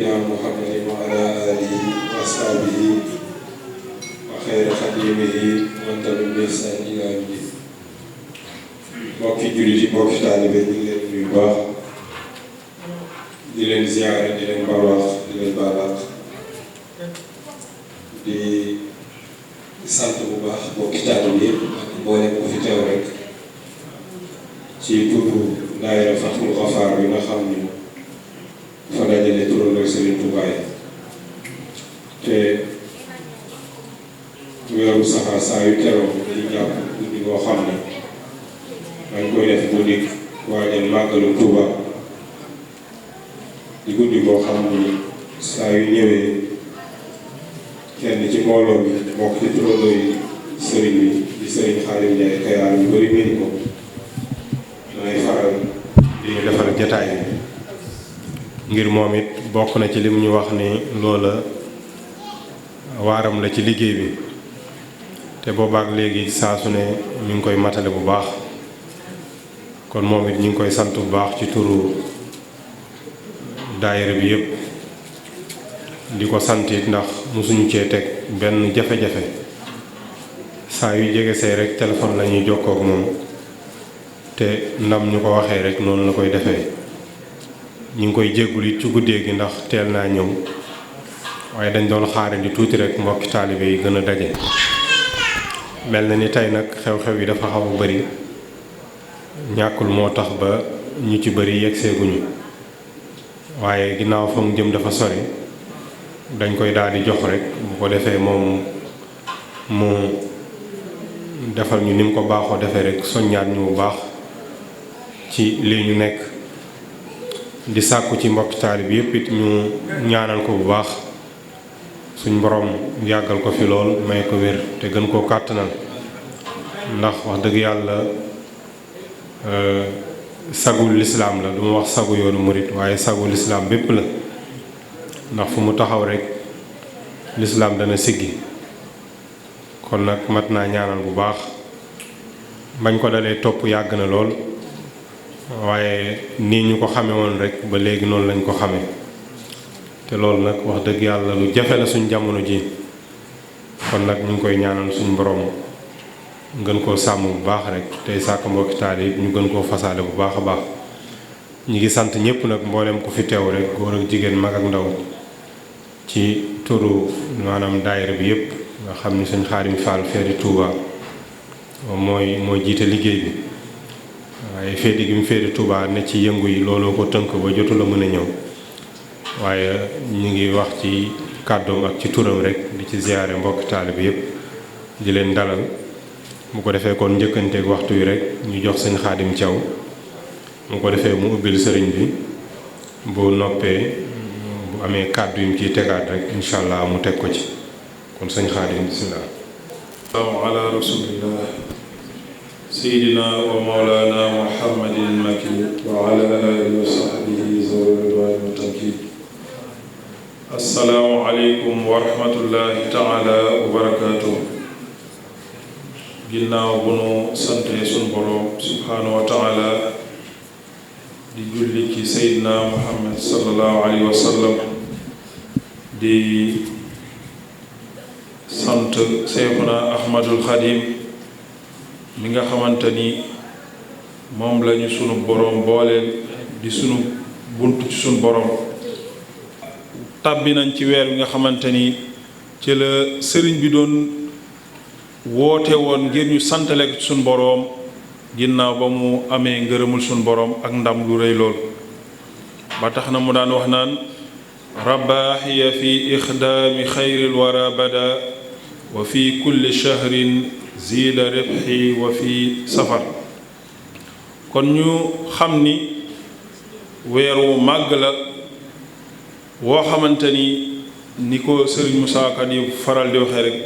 محمد وعلى آله وأصحابه وخير خديمه ومن تبعهم بإحسان إلى يوم الدين. mbokki jullit yi mbokki taalibe ñu ngi leen di nuyu baax di leen ziyaare di leen balaax di leen balaax di sant bu baax mbokki taalibe yëpp ak mboolem ku fi teew rek ci turu daayira Fathul Wafa bi nga xam ni fa dajale turandoo Serigne Touba yi te weeru Safar saa yu teroo dañuy jàpp guddi boo xam ne dañ koy def guddi waajal màggalu Touba di guddi boo xam ni saa yu ñëwee kenn ci mbooloo bi bokk ci turandoo yi Serigne bi di Serigne Khadim Ndiaye Kayar yu bëri bëri ko danay faral di ñu defal jataay bi ngir moom it bokk na ci lim ñu wax ni loola waaram la ci liggéey bi te boobaak léegi saa su ne ñu ngi koy matale bu baax kon moom it ñu ngi koy sant bu baax ci turu daayira bi yépp di ko sant it ndax mosuñu cee teg benn jafe-jafe saa yu jege see rek téléphone la ñuy jokkoo ak moom te ndam ñu ko waxee rek noonu la koy defee ñu ngi koy jéggul it ci guddee gi ndax teel naa ñëw waaye dañ doon xaare di tuuti rek mbokki taalibe yi gën a daje mel na ni tey nag xew-xew yi dafa xaw a bari ñàkkul moo tax ba ñu ci bari yeggseeguñu waaye ginnaaw fa mu jëm dafa sori dañ koy daal di jox rek bu ko defee moom mu defal ñu ni mu ko baaxoo defee rek soññaat ñu bu baax ci lii ñu nekk di sàkku ci mbokki taalib yépp it ñu ñaanal ko bu baax suñ borom yàggal ko fi lool may ko wér te gën koo kàttanal ndax wax dëgg yàlla sagul lislaam la du ma wax sagu yoonu murit waaye sagul lislaam bépp la ndax fu mu taxaw rek lislaam dana siggi kon nag mat naa ñaanal bu baax bañ ko dalee topp yàgg na lool waaye nii ñu ko xame woon rek ba léegi noonu lañ ko xame te loolu nag wax dëgg yàlla lu jafe la suñ jamono ji kon nag ñu ngi koy ñaanal suñ borom gën koo sàmm bu baax rek tey sàkk mbokki taal yi ñu gën koo fasaale bu baax a baax ñi ngi sant ñëpp nag mboolem ku fi teew rek góor ak jigéen mag ak ndaw ci turu maanaam daayira bi yëpp nga xam ni suñ Xaadim Fall feeri Touba mooy jiite liggéey bi waaye féeti gi mu féeti Touba ne ci yëngu yi looloo ko tënk ba jotu la mën a ñëw waaye ñu ngi wax ci kàddoom ak ci turam rek di ci ziyaare mbokki taalibe yépp di leen dalal bu ko defee kon njëkkanteeg waxtu wi rek ñu jox sëñ Xaadim Thiaw mu ko defee mu ubbil sëriñ bi bu noppee bu amee kàddu yu mu ciy tegaat rek incha allah mu teg ko ci kon sëñ Xaadim bismillah. salaamu ala rasulillah سيدنا ومولانا محمد المكي وعلى آله وصحبه ذوي الرضوان والتمكين السلام عليكم ورحمة الله تعالى وبركاته ginnaaw bu nu sante sunu Boroom subhaanahu wa taala di julli ci Seydina Muhammad sallallahu alayhi wa sallam di sant Seexuna Ahmadul Xadim mi nga xamante ni moom lañu sunu boroom booleel di sunu bunt ci sunu boroom tàbbi nañ ci weer wi nga xamante ni ci la sëriñ bi doon woote woon ngir ñu santale ko ci sunu boroom ginnaaw ba mu amee ngërëmul sunu boroom ak ndam lu rëy lool ba tax na mu daan wax naan rabaaxiya fi ixdaami xayril wara bada wa fi kulli shahrin ziida ribxi wa fi safar kon ñu xam ni weer wu màgg la woo xamante ni ko sëriñ Moussa Ka di faral di waxee rek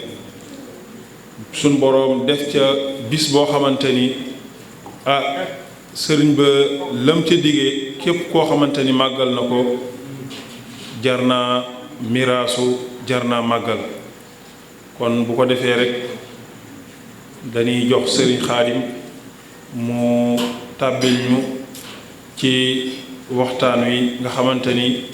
suñ boroom def ca bis boo xamante ni sëriñ ba lam ca diggee képp koo xamante ni màggal na ko jar naa miraasu jar naa màggal kon bu ko defee rek dañuy jox sëriñ Xaadim mu tàbbil ñu ci waxtaan wi nga xamante ni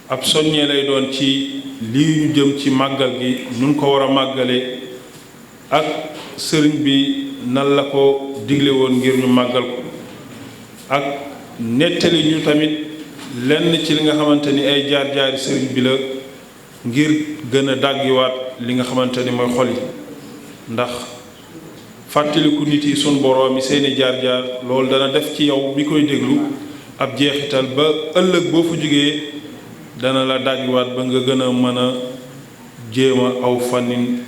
ab soññee lay doon ci lii ñu jëm ci màggal gi nun ko war a màggale ak sëriñ bi nan la ko digle woon ngir ñu màggal ko ak nettali ñu tamit lenn ci li nga xamante ni ay jaar-jaari sëriñ bi la ngir gën a dàggiwaat li nga xamante ni mooy xol yi ndax fàttaliku nit yi sun boroom yi seeni jaar-jaar loolu dana def ci yow bi koy déglu ab jeexital ba ëllëg boo fa jógee dana la dàggiwaat ba nga gën a mën a jéem a aw fannin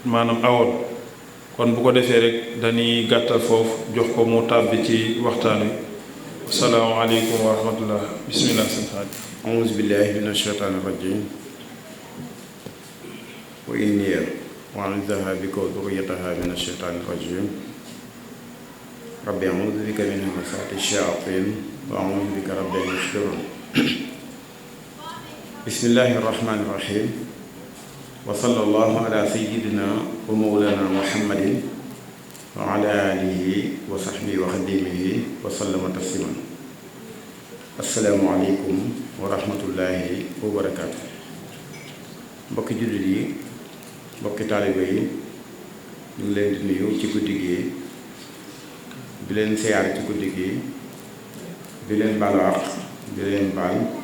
maanaam awoon kon bu ko defee rek dañuy gàttal foofu jox ko mu tàbbi ci waxtaan wi assalaamu aleykum wa rahmatullah bismillah seen xaaj auzu billahi min ashaytaani rajim wa inni u'iizuha bika wa durriyataha min ashaytaani rajim rabbi auzu bika min hamazaati shayaatiin wa auzu bika rabbi an yahduruun bismillahi rahmaani rahim wa sallallahu ala sayyidina wa mawlana muhammadin wa ala alihi wa sahbihi wa xadimihi wa sallama tasliman assalaamu aleykum wa rahmatullahi wa barakaatu mbokki jullit yi mbokki taalibe yi ñu ngi leen di nuyu ci guddi gi di leen siyaare ci guddi gi di leen baal àq di leen baal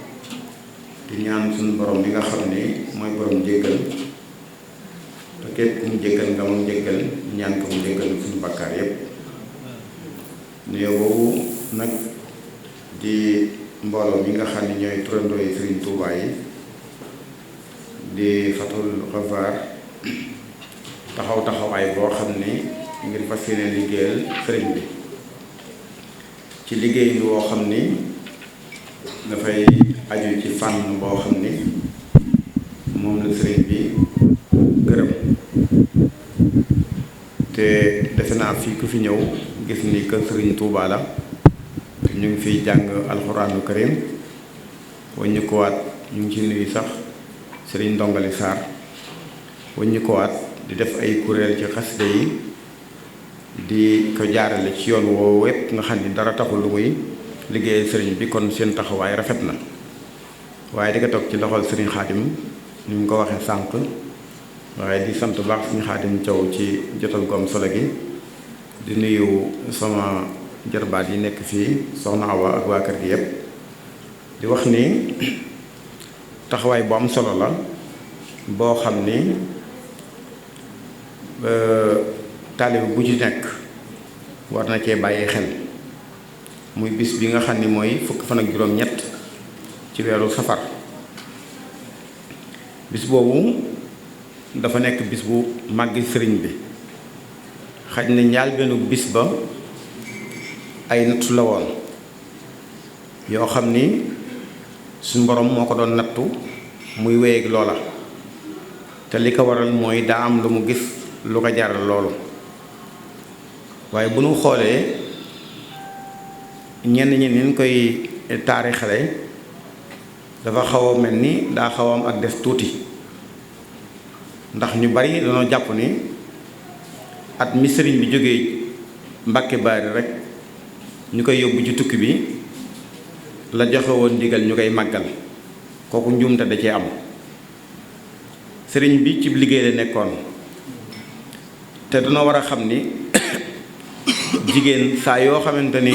di ñaan suñu borom bi nga xam ne mooy borom jéggal te képp ku mu jéggal nga mu jéggal ñaan ko mu jéggal suñu bakkaar yépp nuyoo boobu nag di mbooloo mi nga xam ne ñooy turandoo yi Sëriñ Tuubaa yi di Fathul Ghaffar taxawaay boo xam ne ngir fas yéene liggéeyal sëriñ bi ci liggéey bi woo xam ni dafay aju ci fànn boo xam ni moom la sëriñ bi gërëm te defe naa fii ku fi ñëw gis ni kër Sëriñ Tuubaa la te ñu ngi fiy jàng alxuraanu karim waññu ko waat ñu ngi ci nuyu sax Sëriñ Ndongali Sarr waññu ko waat di def ay kuréel ci xasida yi di ko jaarale ci yoon woowu wépp nga xam ni dara taxul lu muy liggéeyal sëriñ bi kon seen taxawaay rafet na waaye di ko toog ci loxol Sëriñ Xaadim ni mu ko waxee sànq waaye di sant baax Sëriñ Xaadim Thiaw ci jotal ko am solo gi di nuyu sama jarbaat yi nekk fii soxna Awa ak waa kër gi yépp di wax ni taxawaay bu am solo la boo xam ni taalibe bu ci nekk war na cee bàyyi xel muy bis bi nga xam ni mooy fukki fan ak juróom-ñett ci weeru safar bis boobu dafa nekk bis bu màggi sëriñ bi xaj na njaal benn bis ba ay nattu la woon yoo xam ni suñ borom moo ko doon nattu muy wéy ak loola te li ko waral mooy daa am lu mu gis lu ko jaral loolu waaye bu nu xoolee ñenn ñi ni ñu koy taarixale dafa xaw a mel ni daa xaw am ak des tuuti ndax ñu bari dañoo jàpp ni at mi sëriñ bi jógee Mbàkke Baari rek ñu koy yóbbu ci tukki bi la joxe woon ndigal ñu koy màggal kooku njuumte da cee am sëriñ bi ci liggéey la nekkoon te dana war a xam ni jigéen saa yoo xamante ni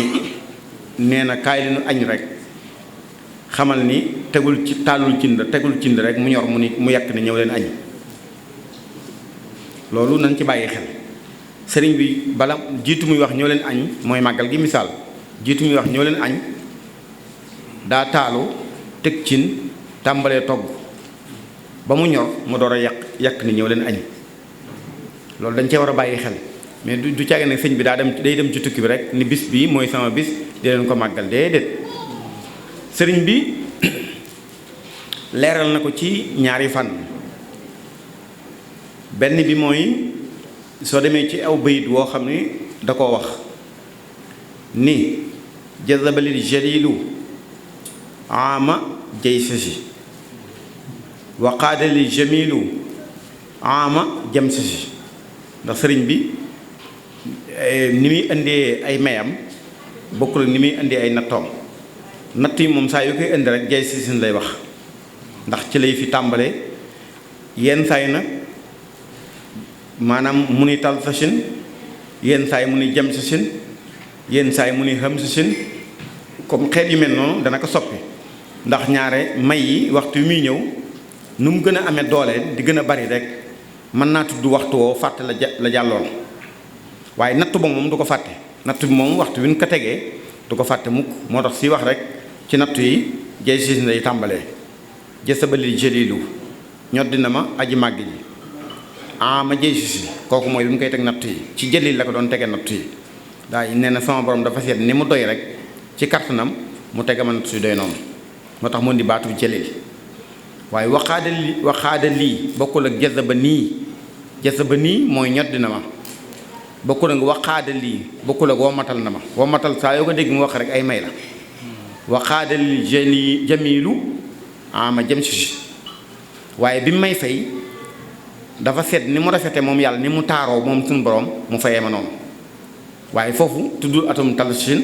nee na kaay li nu añ rek xamal ni tegul ci tàllul cind rek mu ñor mu yàq ni ñëw leen añ loolu nañ ci bàyyi xel sëriñ bi bala jiitu muy wax ñëw leen añ mooy màggal gi misaal jiitu muy wax ñëw leen añ daa taalu teg cin tàmbalee togg ba mu ñor mu door a yàq ni ñëw leen añ loolu dañ cee war a bàyyi xel mais du caage nag sëñ bi day dem ci tukki bi rek ni bis bii mooy sama bis di leen ko màggal déedéet sëriñ bi leeral na ko ci ñaari fan benn bi mooy soo demee ci aw bayit woo xam ne da koo wax ni jazabalil jalilu ama jay sasi wa qaadalil jamilu ama jam sasi ndax sëriñ bi ni muy indee ay mayam bokkul ni muy indee ay nattoom natt yi moom saa yu koy indi rek jay sasin lay wax ci lay fi tàmbale yenn saay nag maanaam mu ni tal sa sin yenn saay mu ni jëm sa sin yenn saay mu ni xam sa sin comme xeet yu mel noonu dana ko soppi ndax ñaare may yi waxtu yu muy ñëw nu mu gën a amee doole di gën a bari rek mën naa tudd waxtu woo fàtte la jàlloon waaye natt ba moom du ko fàtte natt bi moom waxtu wi ñu ko tegee du ko fàtte mukk moo tax si wax rek ci natt yi jay si lay tàmbalee jësabalil jëlilu ñoddi na ma aji màgg ji ma jay si kooku mooy bi mu koy teg natt yi ci jëlil la ko doon tegee natt yi daa nee na sama borom dafa seet ni mu doy rek ci kartanam mu tege ma natt yu doy noonu moo tax mun di baatu jëlil waaye waxaada lii bokkul ak jazaba nii mooy ñoddi na ma bokkul ak waxaada lii bokkul ak womatal na ma womatal saa yoo ko dégg mu wax rek ay may la waxaada lii jamilu ma jëm si waaye bi mu may fay dafa seet ni mu rafete moom yàlla ni mu taaroo moom suñu borom mu fayee ma noonu waaye foofu tuddul atum tal si sin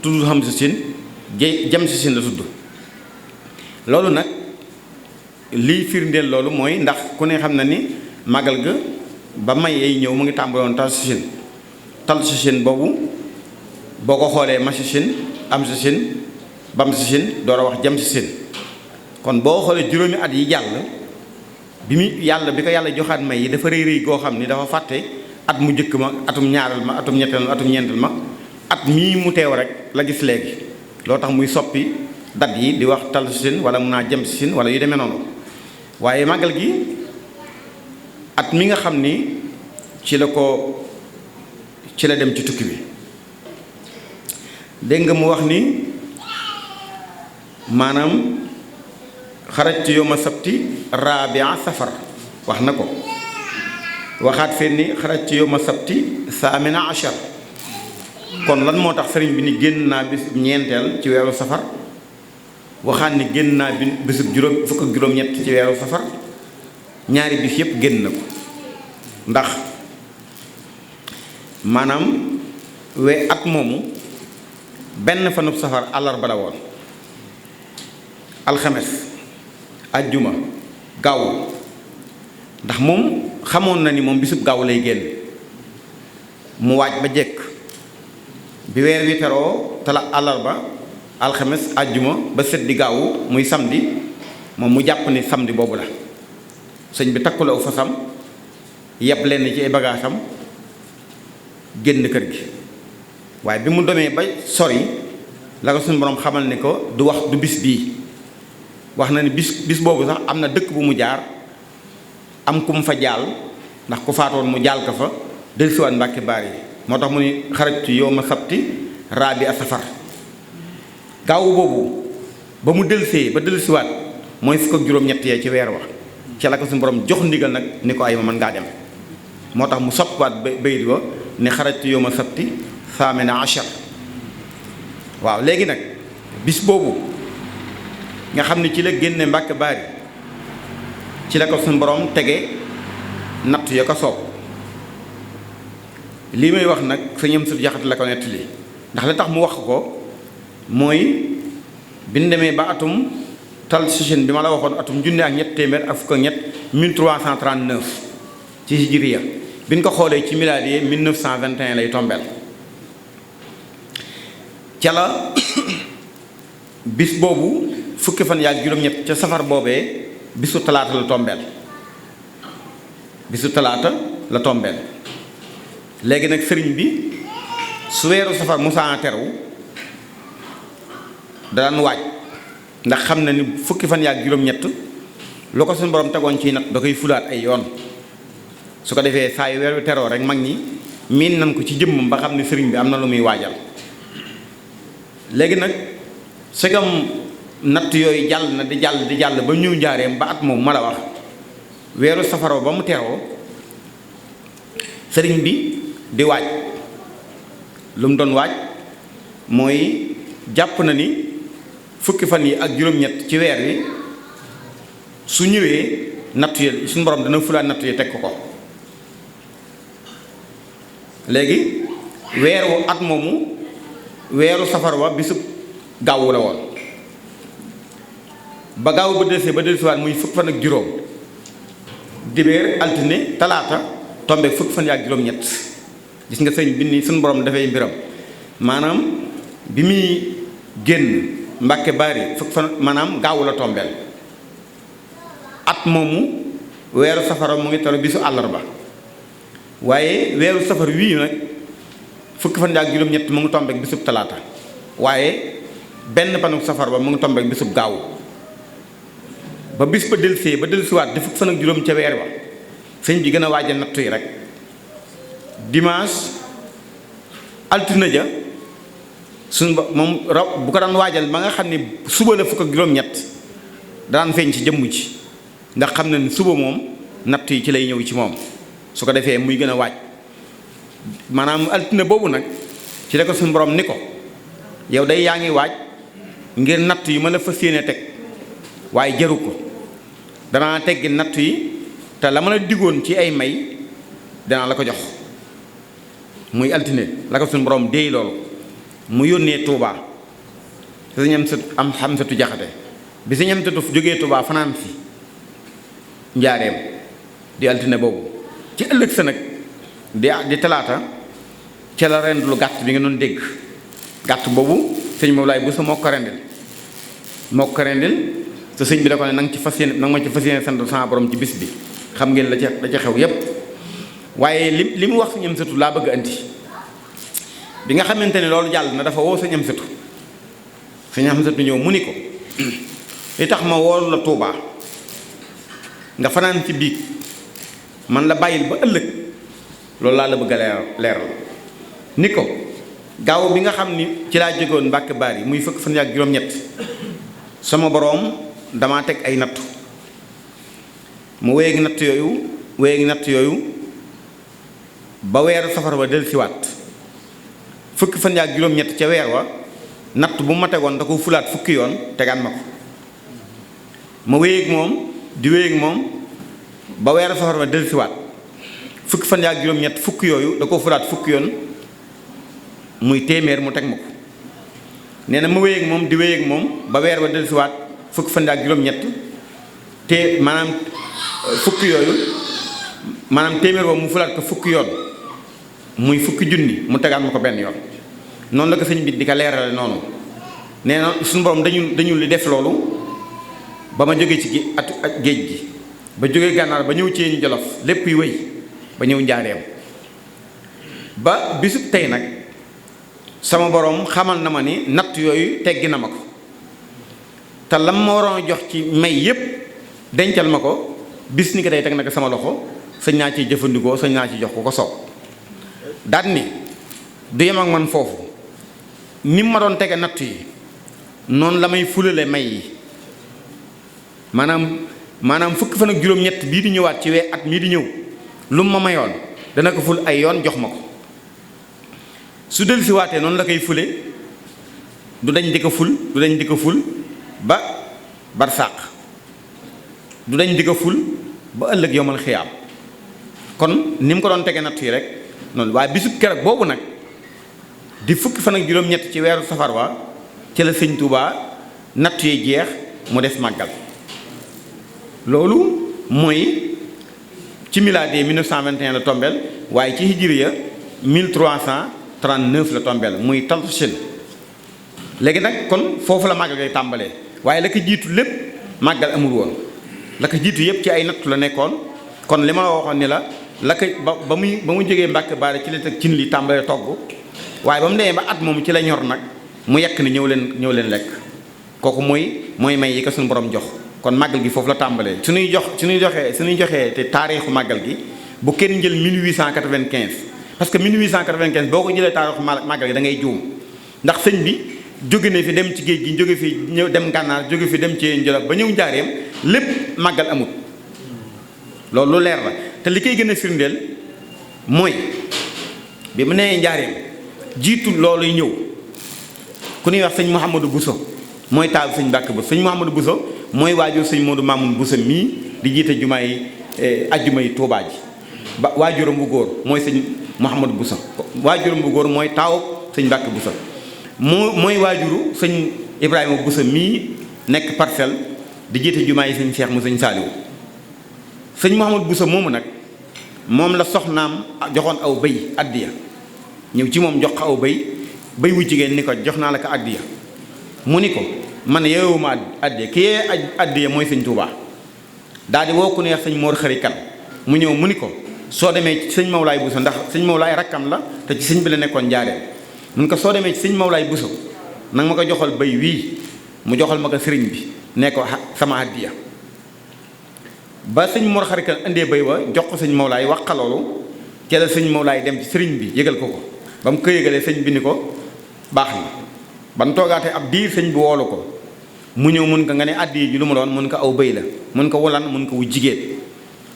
tuddul xam si sin jëm si sin la tudd loolu nag lii firndeel loolu mooy ndax ku ne xam na ni màggal ga ba may yay ñëw mu ngi tàmbaloon tal si sin boobu boo ko xoolee ma si sin am si sin bam si sin door a wax jëm si sin kon boo xoolee juróomi at yi jàll bi mu yàlla bi ko yàlla joxaat may yi dafa rëy rëy goo xam ni dafa fàtte at mu jëkk ma atum ñaaral ma atum ñetteel ma atum ñeenteel ma at mii mu teew rek la gis léegi loo tax muy soppi dat yi di wax tal si sin wala mun naa jëm si sin wala yu demee noonu waaye màggal gi at mi nga xam ni ci la dem ci tukki bi dégg nga mu wax ni maanaam xarajtu yawma sabti rabia safar wax na ko waxaat feen ni xarajtu yawma sabti saamina achar kon lan moo tax sëriñ bi ni génn naa bis ñeenteel ci weeru safar waxaat ni génn naa bi bisub fukk ak juróom-ñett ci weeru safar ñaari bis yépp génn na ko ndax maanaam at moomu benn fanub safar àllarba la woon alxames ajjuma gaaw ndax moom xamoon na ni moom bisub gaaw lay génn mu waaj ba jekk bi weer wi teroo tala àllarba alxames ajjuma ba set di gaawu muy samedi moom mu jàpp ni samedi boobu la sëñ bi takkulaw fasam yeb lenn ci ay bagaasam génn kër gi waaye bi mu demee ba sori la ko suñu borom xamal ni ko du wax du bis bii wax na ni bis boobu sax am na dëkk bu mu jaar am ku mu fa jaal ndax ku faatoon mu jaal ko fa dellusiwaat Mbàkke Baar yi moo tax mu ni xarajtu yawma sabti rabi a safar gaawu boobu ba mu dellusee ba dellusiwaat mooy fukk ak juróom-ñett yee ci weer wax ci la ko suñu borom jox ndigal nag ni ko ay ma mën ngaa dem moo tax mu soppiwaat bayit ba ni xarajtu yawma sabti saamina achar waaw léegi nag bis boobu nga xam ne ci la génne Mbàkke Baari ci la ko suñu borom tege natt ya ko soob lii may wax nag sëñ Amsatu Jaxate la ko nettali ndax li tax mu wax ko mooy bi ñu demee ba atum tal sichin bi ma la waxoon atum junne ak ñett téeméer ak fukk ak ñett 1339 ci hijriya bi ñu ko xoolee ci milaadiye 1921 lay tombeel ca la bis boobu fukki fan yaak juróom-ñett ca safar boobee bisu talaata la tombeel léegi nag sëriñ bi su weeru safar musaa teru daan waaj ndax xam na ni fukki fan yaak juróom-ñett lu ko suñu borom tegoon ci nat da koy fulaat ay yoon su ko defee saa yu weer wi teroo rek mag ñi miin nañ ko ci jëmmam ba xam ne sëriñ bi am na lu muy waajal léegi nag segam natt yooyu jàll na di jàll ba ñëw njaareem ba at moom ma la wax weeru safaro ba mu teroo sëriñ bi di waaj lu mu doon waaj mooy jàpp na ni fukki fan yi ak juróom-ñett ci weer wi su ñëwee natt yi suñu borom dana fulaat natt yi teg ko léegi weeru at moomu weeru safar wa bisub gàwwu la woon ba gaaw ba dellusiwaat muy fukk fan ak juróom dibéer altine talaata tombeek fukk fan ak juróom-ñett gis nga sëñ bi ni suñu borom dafay mbiram maanaam bi muy génn Mbàkke Bari fukk fan maanaam gaawu la tombeel at moomu weeru safara mu ngi toll bisu àllarba waaye weeru safar wii nag fukki fan ak juróom-ñett mu ngi tombeek bisub talaata waaye benn panu safar ba mu ngi tombeek bisub gaawu ba bis ba dellusiwaat di fukki fan ak juróom ca weer ba sëñ bi gën a waajal nattu yi rek dimanche altine ja suñ ba moom raw bu ko daan waajal ba nga xam ne suba la fukk ak juróom-ñett daan feeñ ci jëmm ci ndax xam na ni suba moom natt yi ci lay ñëw ci moom su ko defee muy gën a waaj maanaam altine boobu nag ci la ko suñu borom ni ko yow day yaa ngi waaj ngir natt yi ma la fas yéene teg waaye jaru ko danaa teggi natt yi te la ma la diggoon ci ay may danaa la ko jox muy altine la ko suñu borom déey loolu mu yónnee Touba te sañam sa am xam satu jaxate bi sañam satu jógee Touba fanaan si njaareem di altine boobu ci ëllëg sa nag di talaata ca la rend lu gàtt bi nga doon dégg gàtt boobu sëñ Mawlaay bu sa moo ko rendil te sëñ bi da ko ne nanga ci fas yéene nanga ma ci fas yéene sant sama borom ci bis bi xam ngeen la ca xew yépp waaye li mu wax sëñam satu laa bëgg andi bi nga xamante ne loolu jàll na dafa woo sëñam satu ñëw mu ni ko li tax ma woolu la Tuubaa nga fanaan ci biig man la bàyyil ba ëllëg loolu laa la bëgg a leeral ni ko gaaw bi nga xam ni ci laa jógoon Mbàkke Bari muy fukk fan ak juróom-ñett sama boroom damaa teg ay nattu mu wéyeg natt yooyu ba weeru safar ba dellusiwaat fukki fan ak juróom-ñett ca weer wa natt bu ma tegoon da ko fulaat fukki yoon tegaan ma ko ma wéyeg moom ba weeru safar ba dellusiwaat fukki fan ak juróom-ñett fukki yooyu da ko fulaat fukki yoon muy téeméer mu teg ma ko nee na ma wéyeg moom ba weer ba dellusiwaat fukki fan ak juróom-ñett te maanaam fukki yooyu maanaam téeméer boobu mu fulaat ko fukki yoon muy fukki junni mu tegaat ma ko benn yoon noonu la ko sëñ bi di ko leerale noonu nee na suñu borom dañu li def loolu ba ma jógee ci géej gi ba jógee gànnaar ba ñëw ci ñu Jolof lépp yu wéy ba ñëw njaareem ba bisub tey nag sama borom xamal na ma ni natt yooyu teggi na ma ko te lam ma waroon jox ci may yépp dencal ma ko bis ni ko tey teg na ko sama loxo sañ naa ciy jëfandikoo sañ naa ci jox ko soob daat ni du yem ak man foofu ni ma doon tege natt yi noonu la may fulale may yi maanaam fukki fan ak juróom-ñett bii di ñëwaat ci at mii di ñëw lu ma mayoon dana ko ful ay yoon jox ma ko su del si waatee noonu la koy fule du dañ di ko ful ba barsàq du dañ di ko ful ba ëllëg yomal xiyaam kon ni mu ko doon tege natt yi rek noonu waaye bisub keroog boobu nag di fukki fan ak juróom-ñett ci weeru safar wa ci la sëñ Tuubaa natt yi jeex mu des màggal loolu mooy ci milaade 1921 la tombeel waaye ci hijriya 1339 la tombeel muy Talshin léegi nag kon foofu la màggal ngay tàmbalee waaye la ko jiitu lépp màggal amul woon la ko jiitu yépp ci ay nattu la nekkoon kon li ma la waxoon ni la ko ba mu jógee Mbàkke Bari ci la teg cin li tàmbalee togg waaye ba mu demee ba at moom ci la ñor nag mu yekk ni ñëw leen lekk kooku mooy may yi ko suñu borom jox kon màggal gi foofu la tàmbalee suñuy joxee te taarixu màggal gi bu kenn jël 1895 parce que 1895 boo ko jëlee taarixu màggal gi da ngay juum ndax sëñ bi jóge na fi dem ci géej gi jóge fi ñëw dem gànnaar jóge fi dem ci Jolof ba ñëw njaareem lépp màggal amut loolu lu leer la te li koy gën a firndeel mooy bi mu nee njaareem jiitu loolu ñëw ku ñuy wax sëñ Mouhamadou Bousso mooy taal sëñ Mbàkke Bousso sëñ Mouhamadou Bousso mooy waajur sëñ Modou Mamoun Bousso mii di jiite jumaa yi ajjuma yi Tuubaa ji ba waajuram bu góor mooy sëñ Mouhamadou Bousso waajuram bu góor mooy taaw sëñ Mbàkke Bousso mooy waajuru sëñ Ibrahima Bousso mii nekk Parcelles di jiite jumaa yi sëñ Cheikh mu sëñ Saaliwu sëñ Mouhamadou Bousso moomu nag moom la soxnaam joxoon aw bëy addiya ñëw ci moom jox ko aw bëy wu jigéen ni ko jox naa la ko addiya mu ni ko man yeewuma addiya ki yee addiya mooy sëñ Touba daal di woo ku neex sëñ Mor Xari Kan mu ñëw mu ni ko soo demee ci sëñ Mawlaay Bousso ndax sëñ Mawlaay rakkam la te ci sëñ bi la nekkoon njaareel mun ko soo demee ci sëñ Mawlaay Bousso nanga ma ko joxal bëy wii mu joxal ma ko sëriñ bi ne ko sama addiya ba sëñ Mor Xari Kan indee bëy wa jox ko sëñ Mawlaay wax ka loolu ca la sëñ Mawlaay dem ci sëriñ bi yëgal ko ba mu ko yëgalee sëñ bi ni ko baax na ban toogaatee ab diir sëñ bi woolu ko mu ñëw mun ko nga ne addiya ji lu mu doon mun ko aw bëy la mun ko wulan mun ko wu jigéen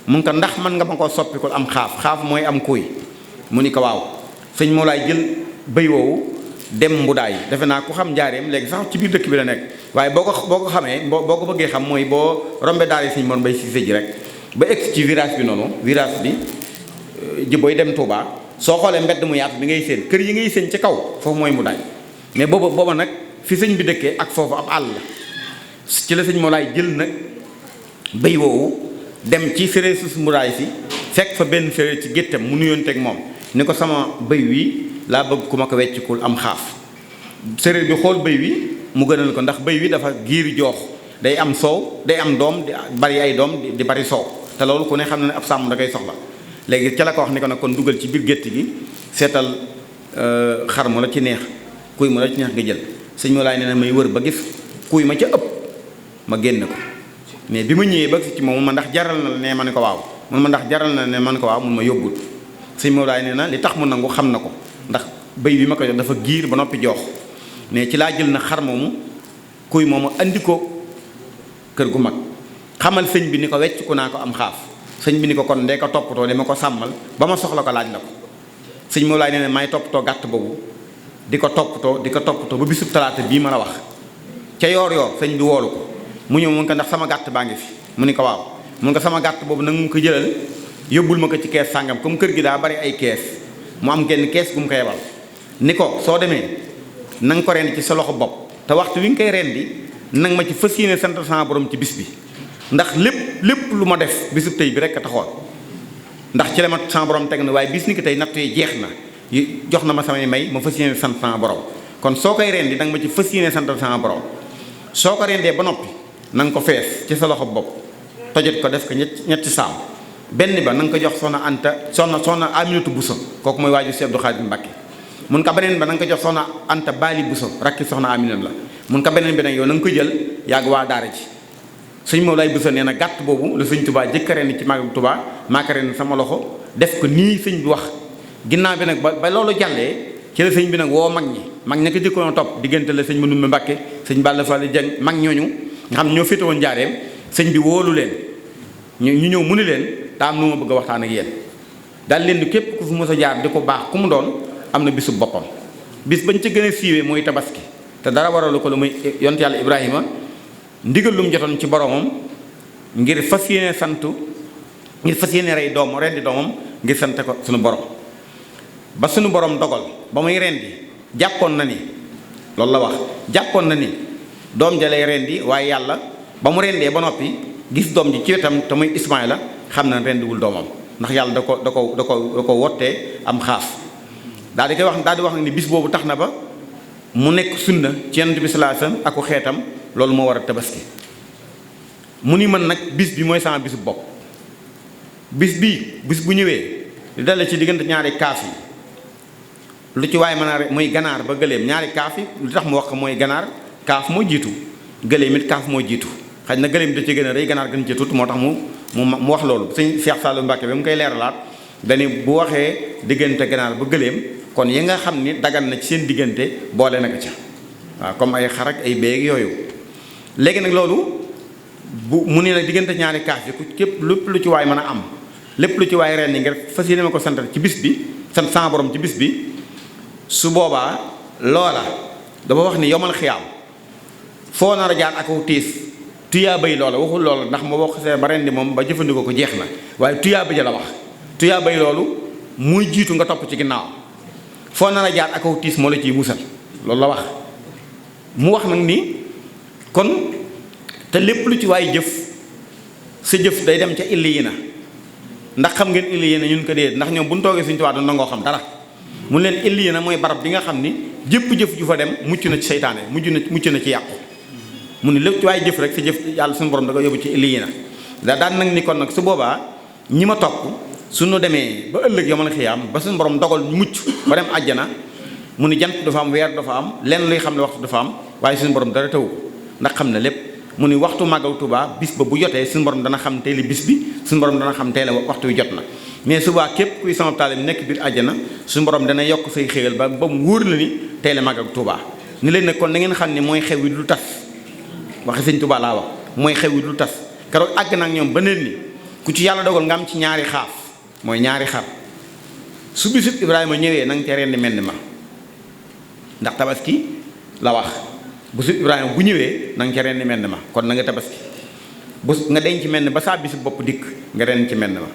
mun ko ndax man nga ma koo soppikul am xaaf mooy am kuy mu ni ko waaw sëñ Mawlaay jël bëy woowu dem mbudaay defe naa ku xam njaareem léegi sax ci biir dëkk bi la nekk waaye boo ko xamee boo ko bëggee xam mooy boo rombe daal yi sëñ Mor Mbay Siise ji rek ba egg ci virage bi noonu virage bi ji booy dem Touba soo xoolee mbedd mu yaatu bi ngay séen kër yi ngay séen ci kaw foofu mooy mbudaay mais booba nag fi sëñ bi dëkkee ak foofu ab àll la ci la sëñ Mawlaay jël nag bëy woowu dem ci séréer sus mbudaay si fekk fa benn séréer ci géttam mu nuyoonteeg moom ni ko sama bëy wi laa bëgg ku ma ko weccikul am xaaf séréer bi xool bëy wi mu gënal ko ndax bëy wi dafa giir joox day am soow day am doom di bari ay doom di bari soow te loolu ku ne xam na ne ab sàmm da koy soxla léegi ca la ko wax ni ko nag kon dugal ci biir gétt gi seetal xar mu la ci neex kuy mu la ci neex nga jël sëñ Mawlaay nee na may wër ba gis kuy ma ca ëpp ma génn ko mais bi ma ñëwee ba ci moom ma ndax jaral na ne ma ne ko waaw mun ma ndax jaral na ne ma ne ko waaw mun ma yóbbul sëñ Mawlaay nee na li tax mu nangu xam na ko ndax bëy bi ma ko jox dafa giir ba noppi joox mais ci laa jël na xar moomu kuy moomu andi ko kër gu mag xamal sëñ bi ni ko wecc ku naa ko am xaaf sëñ bi ni ko kon ndee ko toppatoo dama ko sàmmal ba ma soxla ko laaj la ko sëñ Mawlaay nee na may toppatoo gàtt boobu di ko toppatoo ba bisub talaata bii ma la wax ca yoor sëñ bi woolu ko mu ñëw mun ko ndax sama gàtt baa ngi fi mu ni ko waaw mun ko sama gàtt boobu nag mu ko jëlal yóbbul ma ko ci kees sàngam comme kër gi daa bari ay kees mu am genn kees gu mu ko yebal ni ko soo demee na nga ko rendi ci sa loxo bopp te waxtu wi nga koy rendi nag ma ci fas yéene sant sama borom ci bis bi ndax lépp lu ma def bisub tey bi rek a taxoon ndax ci la ma sama borom teg na waaye bis ni ki tey nattu yi jeex na jox na ma samay may ma fas yéene sant sama borom kon soo koy rendi nag ma ci fas yéene sant sama borom soo ko rendee ba noppi na nga ko fees ci sa loxo bopp tojot ko def ko ñetti saam benn ba na nga ko jox soxna Aminatu Bousso kooku mooy waaju Cheikh Abdou Khadir Mbacké mun ka beneen ba na nga ko jox soxna Anta Bali Bousso rakki soxna Aminatu la mun ka beneen bi nag yow na nga ko jël yàgg waa daara ji sëñ Mawlaay Bousso nee na gàtt boobu la sëñ Touba jëkk ren ci magal Touba maaka ren sama loxo def ko nii sëñ bi wax ginnaaw bi nag ba loolu jàllee ci la sëñ bi nag woo mag ña ko jëkkoon topp diggante la sëñ Mandumbe Mbacké sëñ Balla Fall Dieng mag ñooñu nga xam ne ñoo féetewoon njaareem sëñ bi wóolu leen ñu ñëw mu ni leen daa am lu ma bëgg a waxtaan ak yéen daal leen di képp ku fi mos a jaar di ko baax ku mu doon am na bisu boppam bis bañ ca gën a siiwee mooy tabaski te dara waralu ko lu muy yonent yàlla Ibrahima ndigal lu mu jotoon ci boromam ngir fas yéene rey doom rendi doomam ngir sante ko suñu borom ba suñu borom dogal ba muy rendi jàppoon na ni loolu la wax jàppoon na ni doom ja lay rendi waaye yàlla ba mu rendee ba noppi gis doom ji ci wetam te muy Ismaayla xam na rendiwul doomam ndax yàlla da ko wottee am xaaf daal di wax ni bis boobu tax na ba mu nekk sunna ci Yonent bi sallallahu alayhi wasallam ak xeetam loolu moo war a tabaski mu ni man nag bis bi mooy sama bisu bopp bis bu ñëwee di dale ci diggante ñaari kaaf yi lu ci waaye mën a muy ganaar ba gëléem ñaari kaaf yi lu tax mu wax ko mooy ganaar kaaf moo jiitu gëléem it kaaf moo jiitu xaj na gëléem da ci gën a rëy ganaar gën ci tuut moo tax mu wax loolu sëñ Cheikh Saliou Mbacké bi mu koy leeralaat dañu bu waxee diggante ganaar ba gëléem kon yi nga xam ni dagan na ci seen diggante boole na ko ca waaw comme ay xar ak ay béy yooyu léegi nag loolu mu ne la diggante ñaari kaaf yi ku képp lépp lu ci waay mën a am lépp lu ci waay ren ni ngir fas yéene ma ko santal ci bis bi sant sama borom ci bis bi su boobaa loola dafa wax ni yomal xiyaam foo nar a jaar ak tiis tuyaa bay loola waxul loola ndax ma wax see ba ren di moom ba jëfandikoo ko jeex na waaye tuyaa bay la wax tuyaa bay loolu muy jiitu nga topp ci ginnaaw foo nar a jaar ak tiis moo la ciy musal loolu la wax mu wax nag ni kon te lépp lu ci waay jëf sa jëf day dem ca illi yi na ndax xam ngeen illi yi na ñun ko dee ndax ñoom bu ñu toogee Sëñ Tuubaa du nangoo xam dara mu leen illi yi na mooy barab bi nga xam ni jëpp jëf ju fa dem mucc na ci seytaane mucc na ci yàqu mu ni lépp ci waay jëf rek sa jëf yàlla suñu borom da ko yóbbu ci illi yi na daan nag ni kon nag su boobaa ñi ma topp suñu demee ba ëllëg yomal xiyaam ba suñu borom dogal ñu mucc ba dem àjjana mu ni jant dafa am weer dafa am lenn luy xam ne waxtu dafa am waaye suñu borom dara taw ko ndax xam na lépp mu ni waxtu màggal Tuubaa bis ba bu jotee suñu borom dana xam tey la bis bi suñu borom dana xam tey la waxtu wi jot na mais subaa képp kuy sama taalibe nekk biir àjjana suñu borom dana yokk say xéewal ba mu wóor la ni tey la màggal Tuubaa ni leen nag kon na ngeen xam ne mooy xew wi du tas waxi Sëñ Tuubaa laa wax mooy xew wi du tas keroog àgg nag ñoom ba neen ni ku ci yàlla dogal nga am ci ñaari xaaf mooy ñaari xar su bisub Ibrahima ñëwee na nga ca rendi mel ni ma ndax tabaski la wax bisub Ibrahima bu ñëwee na nga ca rendi mel ni ma kon na nga tabaski bu nga denc mel ni ba saa bisub bopp dikk nga rendi ci mel ni ma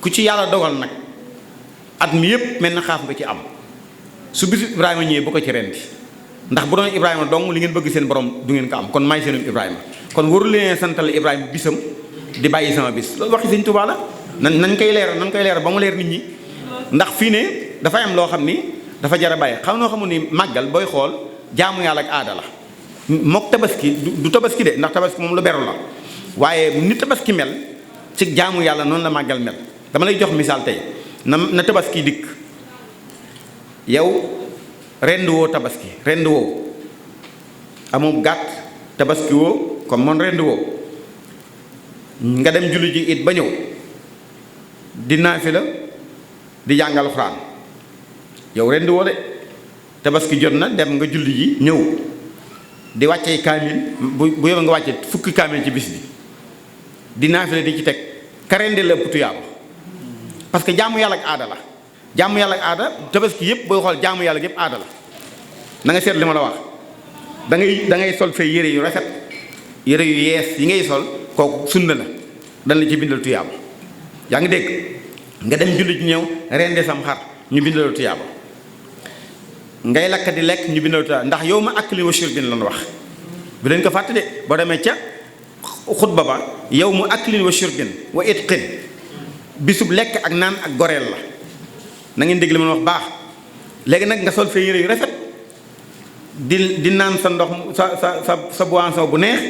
ku ci yàlla dogal nag at mi yëpp mel na xaaf nga ci am su bisub Ibrahima ñëwee bu ko ci rendi ndax bu doon Ibrahima dong li ngeen bëgg seen borom du ngeen ko am kon maay seenum Ibrahima kon waru leen santal Ibrahima bisam di bàyyi sama bis loolu waxi Sëñ Tuubaa la nañ koy leer ba mu leer nit ñi ndax fii ne dafay am loo xam ni dafa jar a bàyyi xam noo xamul ni màggal booy xool jaamu yàlla ak aada la mook tabaski du tabaski de ndax tabaski moom lu beru la waaye ni tabaski mel ci jaamu yàlla noonu la màggal mel dama lay jox misaal tey na tabaski dikk yow rend woo tabaski rend woo amoo gàtt tabaski woo comme moom rend woo nga dem julli ji it ba ñëw di naafila di jàngal Alxuraan yow rend woo de tabaski jot na dem nga julli ji ñëw di wàccee kaamil bu yow nga wàcce fukki kaamil ci bis bi di naafila di ci teg ka rendi la ëpp tuyaaba parce que jaamu yàlla ak aada la jaamu yàlla ak aada tabaski yëpp booy xool jaamu yàlla yëpp aada la na nga seet li ma la wax da ngay sol say yére yu rafet yére yu yees yi ngay sol kooku sunna la dañ la ci bindal tuyaaba yaa ngi dégg nga dem julli ci ñëw rendi sam xar ñu bindal tuyaaba ngay lakk di lekk ñu bindal tuyaaba ndax yow ma akli wa shurbin lan wax bu leen ko fàtte de boo demee ca xutba ba yow mu aklin wa shurbin wa itqin bisub lekk ak naan ak goreel la na ngeen dégg li ma wax baax léegi nag nga sol fee yére yu rafet di naan sa ndox sa boisson bu neex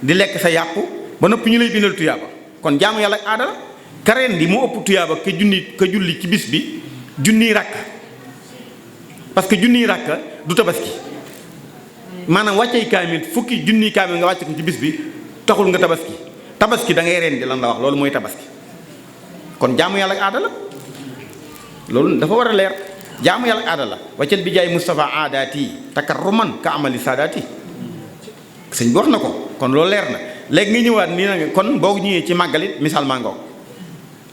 di lekk sa yàpp ba noppi ñu lay bindal tuyaaba kon jaamu yàlla ak aada la kareen di moo ëpp tuyaaba ka julli ci bis bi junniy rakk parce que junniy rakk du tabaski maanaam wàccey kaamil fukki junniy kaamil nga wàcce ko ci bis bi taxul nga tabaski da ngay reen di lan la wax loolu mooy tabaski kon jaamu yàlla ak aada la loolu dafa war a leer jaamu yàlla ak aada la waccat bi jaay Moustapha aadaati takarruman ka amali saadaati sëñ bi wax na ko kon loolu leer na léegi nga ñëwaat nii na kon boo ñëwee ci màggalit misaal maa ngoog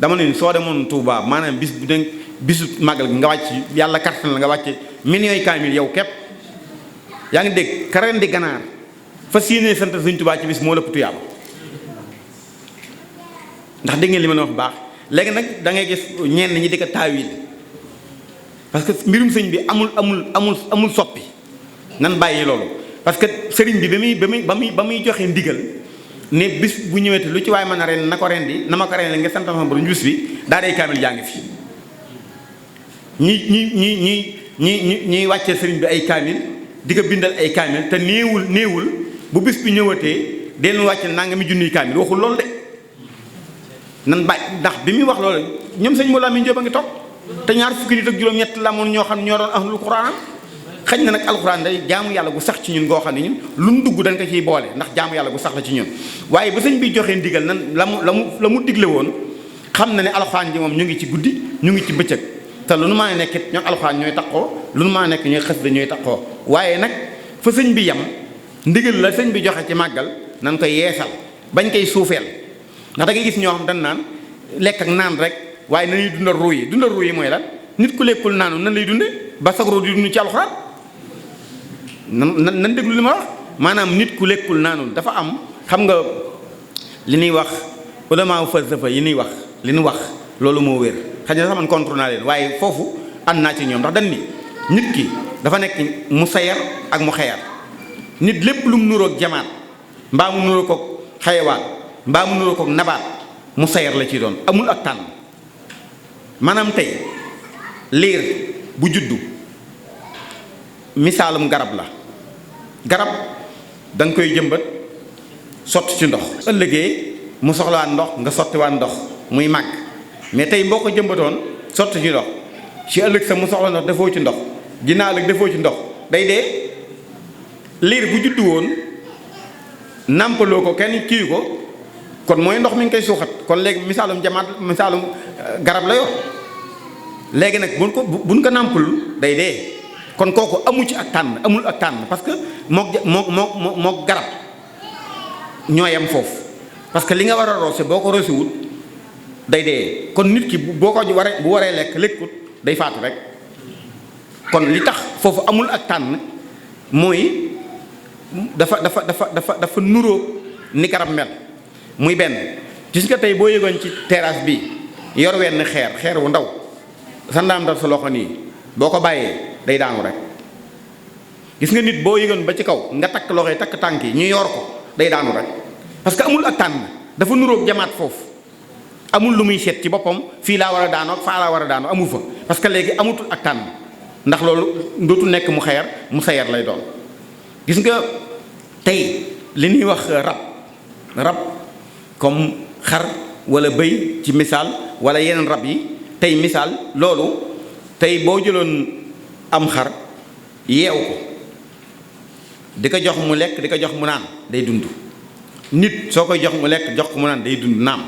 dama ne soo demoon Touba maanaam bis bu ne bisu màggal nga wàcc yàlla kartan la nga wàcc millions yi kaamil yow képp yaa ngi dégg karen di ganaar fas yéenee sant Sëñ Touba ci bis moo lëpp tuyaaba ndax dégg ngeen li ma ne wax baax léegi nag da ngay gis ñenn ñi di ko taawil parce que mbirum sëñ bi amul soppi nan bàyyi loolu parce que sëriñ bi ba muy joxe ndigal ne bis bu ñëwee lu ci waay mën a ren na ko rendi na ma ko rendi nga sant sama borom bis bi daa day kaamil jaa ngi fi ñi wàccee sëriñ bi ay kaamil di ko bindal ay kaamil te néewul bu bis bi ñëwatee den wàcce nangami junniy kaamil waxul loolu de nan bàyyi ndax bi muy wax loolu ñoom sëñ Mawla mi Jóob a ngi toog te ñaar fukki nit ak juróom-ñett la amoon ñoo xam ñoo doon ahlul Quraan xëy na nag alxuraan day jaamu yàlla gu sax ci ñun goo xam ne ñun lu mu dugg dañ ko ciy boole ndax jaamu yàlla gu sax la ci ñun waaye ba sëñ bi joxee ndigal nan la mu digle woon xam na ne alxuraan ji moom ñu ngi ci guddi ñu ngi ci bëccëg te lu nu maa nekkit ñoom alxuraan ñooy taqoo lu nu maa nekk ñooy xës da ñooy taqoo waaye nag fa sëñ bi yam ndigal la sëñ bi joxe ci màggal nan koy yeesal bañ koy suufeel ndax da ngay gis ñoo xam dañ naan lekk ak naan rek waaye nañuy dundal ruu yi mooy lan nit ku lekkul naanu nan lay dunde ba sag ruu di dund ci alxuraan nan déglu li ma wax maanaam nit ku lekkul naanul dafa am xam nga li ñuy wax ulama falsafa yi ñuy wax li ñu wax loolu moo wér xëy na sax man contre naa leen waaye foofu ànd naa ci ñoom ndax dañ ni nit ki dafa nekk mu sayar ak mu xeyar nit lépp lu mu nuroog jamaat mbaa mu nuroog ko xayawaan mbaa mu nuroo ko nabaat mu sayar la ci doon amul ak tànn maanaam tey liir bu juddu misaalum garab la garab da nga koy jëmbat sotti ci ndox ëllëgee mu soxlawaat ndox nga sottiwaat ndox muy màgg mais tey boo ko jëmbatoon sotti ci ndox ci ëllëg sa mu soxla ndox defoo ci ndox ginnaaw ëllëg defoo ci ndox day dee liir bu juddu woon nàmpaloo ko kenn kii ko kon mooy ndox mi ngi koy suuxat kon léegi misaalum misaalum garab la yor léegi nag buñ ko nàmpalul day dee kon kooku amu ci ak tànn amul ak tànn parce que mook garab ñoo yem foofu parce que li nga war a roose boo ko roosewut day dee kon nit ki boo ko bu waree lekkut day faatu rek kon li tax foofu amul ak tànn mooy dafa nuróo ni garab mel muy benn gis nga tey boo yëgoon ci terrasse bi yor wenn xeer wu ndaw sa ndaam dal sa loxo nii boo ko bàyyee day daanu rek gis nga nit boo yëgoon ba ci kaw nga takk loxo yi takk tànk yi ñu yor ko day daanu rek parce que amul ak tànn dafa nuróog jamaat foofu amul lu muy seet ci boppam fii laa war a daanoo faa laa war a daanoo amul fa parce que léegi amutul ak tànn ndax loolu dootul nekk mu sayar lay doon gis nga tey li ñuy wax rab comme xar wala bëy ci misaal wala yeneen rab yi tey misaal loolu tey boo jëloon am xar yeew ko di ko jox mu lekk di ko jox mu naan day dund nit soo koy jox mu lekk jox ko mu naan day dund naam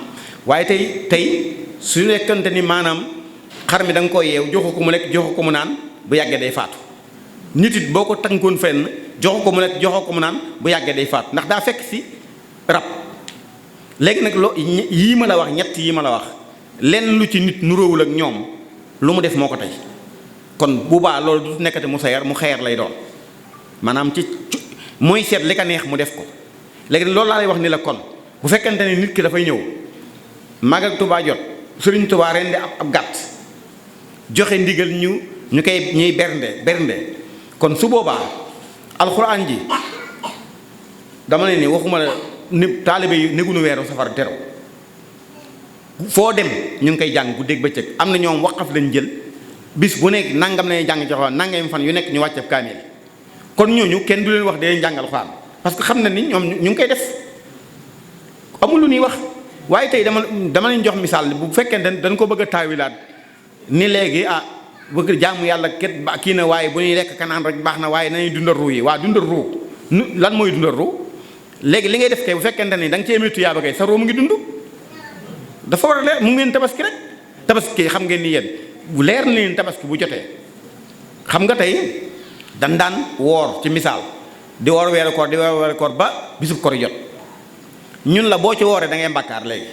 waaye tey su nekkante ni maanaam xar mi da nga ko yeew joxu ko mu lekk joxu ko mu naan bu yàggee day faatu nit it boo ko tànkoon fenn joxu ko mu lekk joxu ko mu naan bu yàggee day faatu ndax daa fekk si rab léegi nag yii ma la wax ñett yii ma la wax lenn lu ci nit nuróowul ak ñoom lu mu def moo ko tey kon bu baa loolu du nekkate mu xeer lay doon maanaam ci mooy seet li ka neex mu def ko léegi loolu laa lay wax ni la kon bu fekkente ne nit ki dafay ñëw Magal Tuubaa jot Sëriñ Tuubaa rendi ab gàtt joxe ndigal ñuy bernde kon su boobaa alxuraan ji dama ne ni waxuma la ni taalibe yi négunu weeru safar teru foo dem ñu ngi koy jàng guddeeg bëccëg am na ñoom waqaf lañ jël bis bu nekk nangam lañuy jàng ci alxuraan nangam fan yu nekk ñu wàcceeb kaamil kon ñooñu kenn du leen wax dee jàng alxuraan parce que xam na ni ñoom ñu ngi koy def amul lu ñuy wax waaye tey dama leen jox misaal bu fekkee dañ ko bëgg a taawilaat ni léegi bëgg jaamu yàlla ket ba kii na waaye bu ñuy lekk kanaan rek baax na waaye nañuy dundal ruu yi waa dundal ruu lan mooy dundal ruu léegi li ngay def kay bu fekkente ni da nga ci émi tuyaaba kay sa ruu mu ngi dund dafa war a leer mu ngeen tabaski rek tabaski xam ngeen ni yéen bu leer na leen tabaski bu jotee xam nga tey dan daan woor ci misaal di woor weeru koor ba bisub koor jot ñun la boo ci wooree da ngay mbàkkaar léegi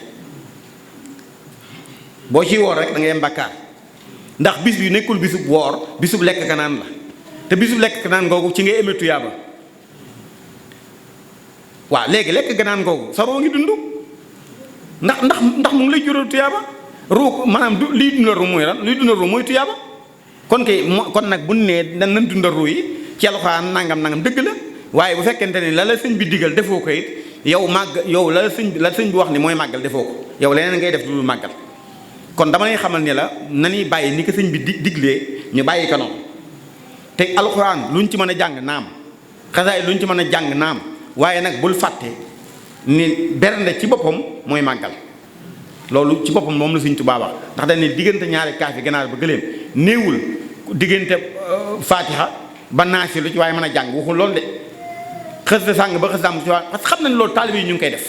boo ci woor rek da ngay mbàkkaar ndax bis bi nekkul bisub woor bisub lekk kanaan la te bisub lekk kanaan googu ci ngay émi tuyaaba waaw léegi lekk kanaan googu sa roo ngi dund ndax mu ngi lay jural tuyaaba ruu maanaam liy dundal ruu mooy lan liy dundal ruu mooy tuyaaba kon nag bu nee nan dundal ruu yi ci alxuraan nangam dëgg la waaye bu fekkente ni la sëñ bi digal defoo ko it yow la sëñ bi wax ni mooy màggal defoo ko yow leneen ngay def lu màggal kon dama lay xamal ni la nañuy bàyyi ni ko sëñ bi diglee ñu bàyyi ko noonu te alxuraan luñ ci mën a jàng naam xasaay luñ ci mën a jàng naam waaye nag bul fàtte ni bernde ci boppam mooy màggal loolu ci boppam moom la Sëñ Tuubaa wax ndax dañ ne diggante ñaari kaafi ganaar ba gëléem néewul diggante faatiha ba naasi lu ci waaye mën a jàng waxul loolu de xës da sàng ba xës daam ci waa parce que xam nañ loolu taalibe yi ñu ngi koy def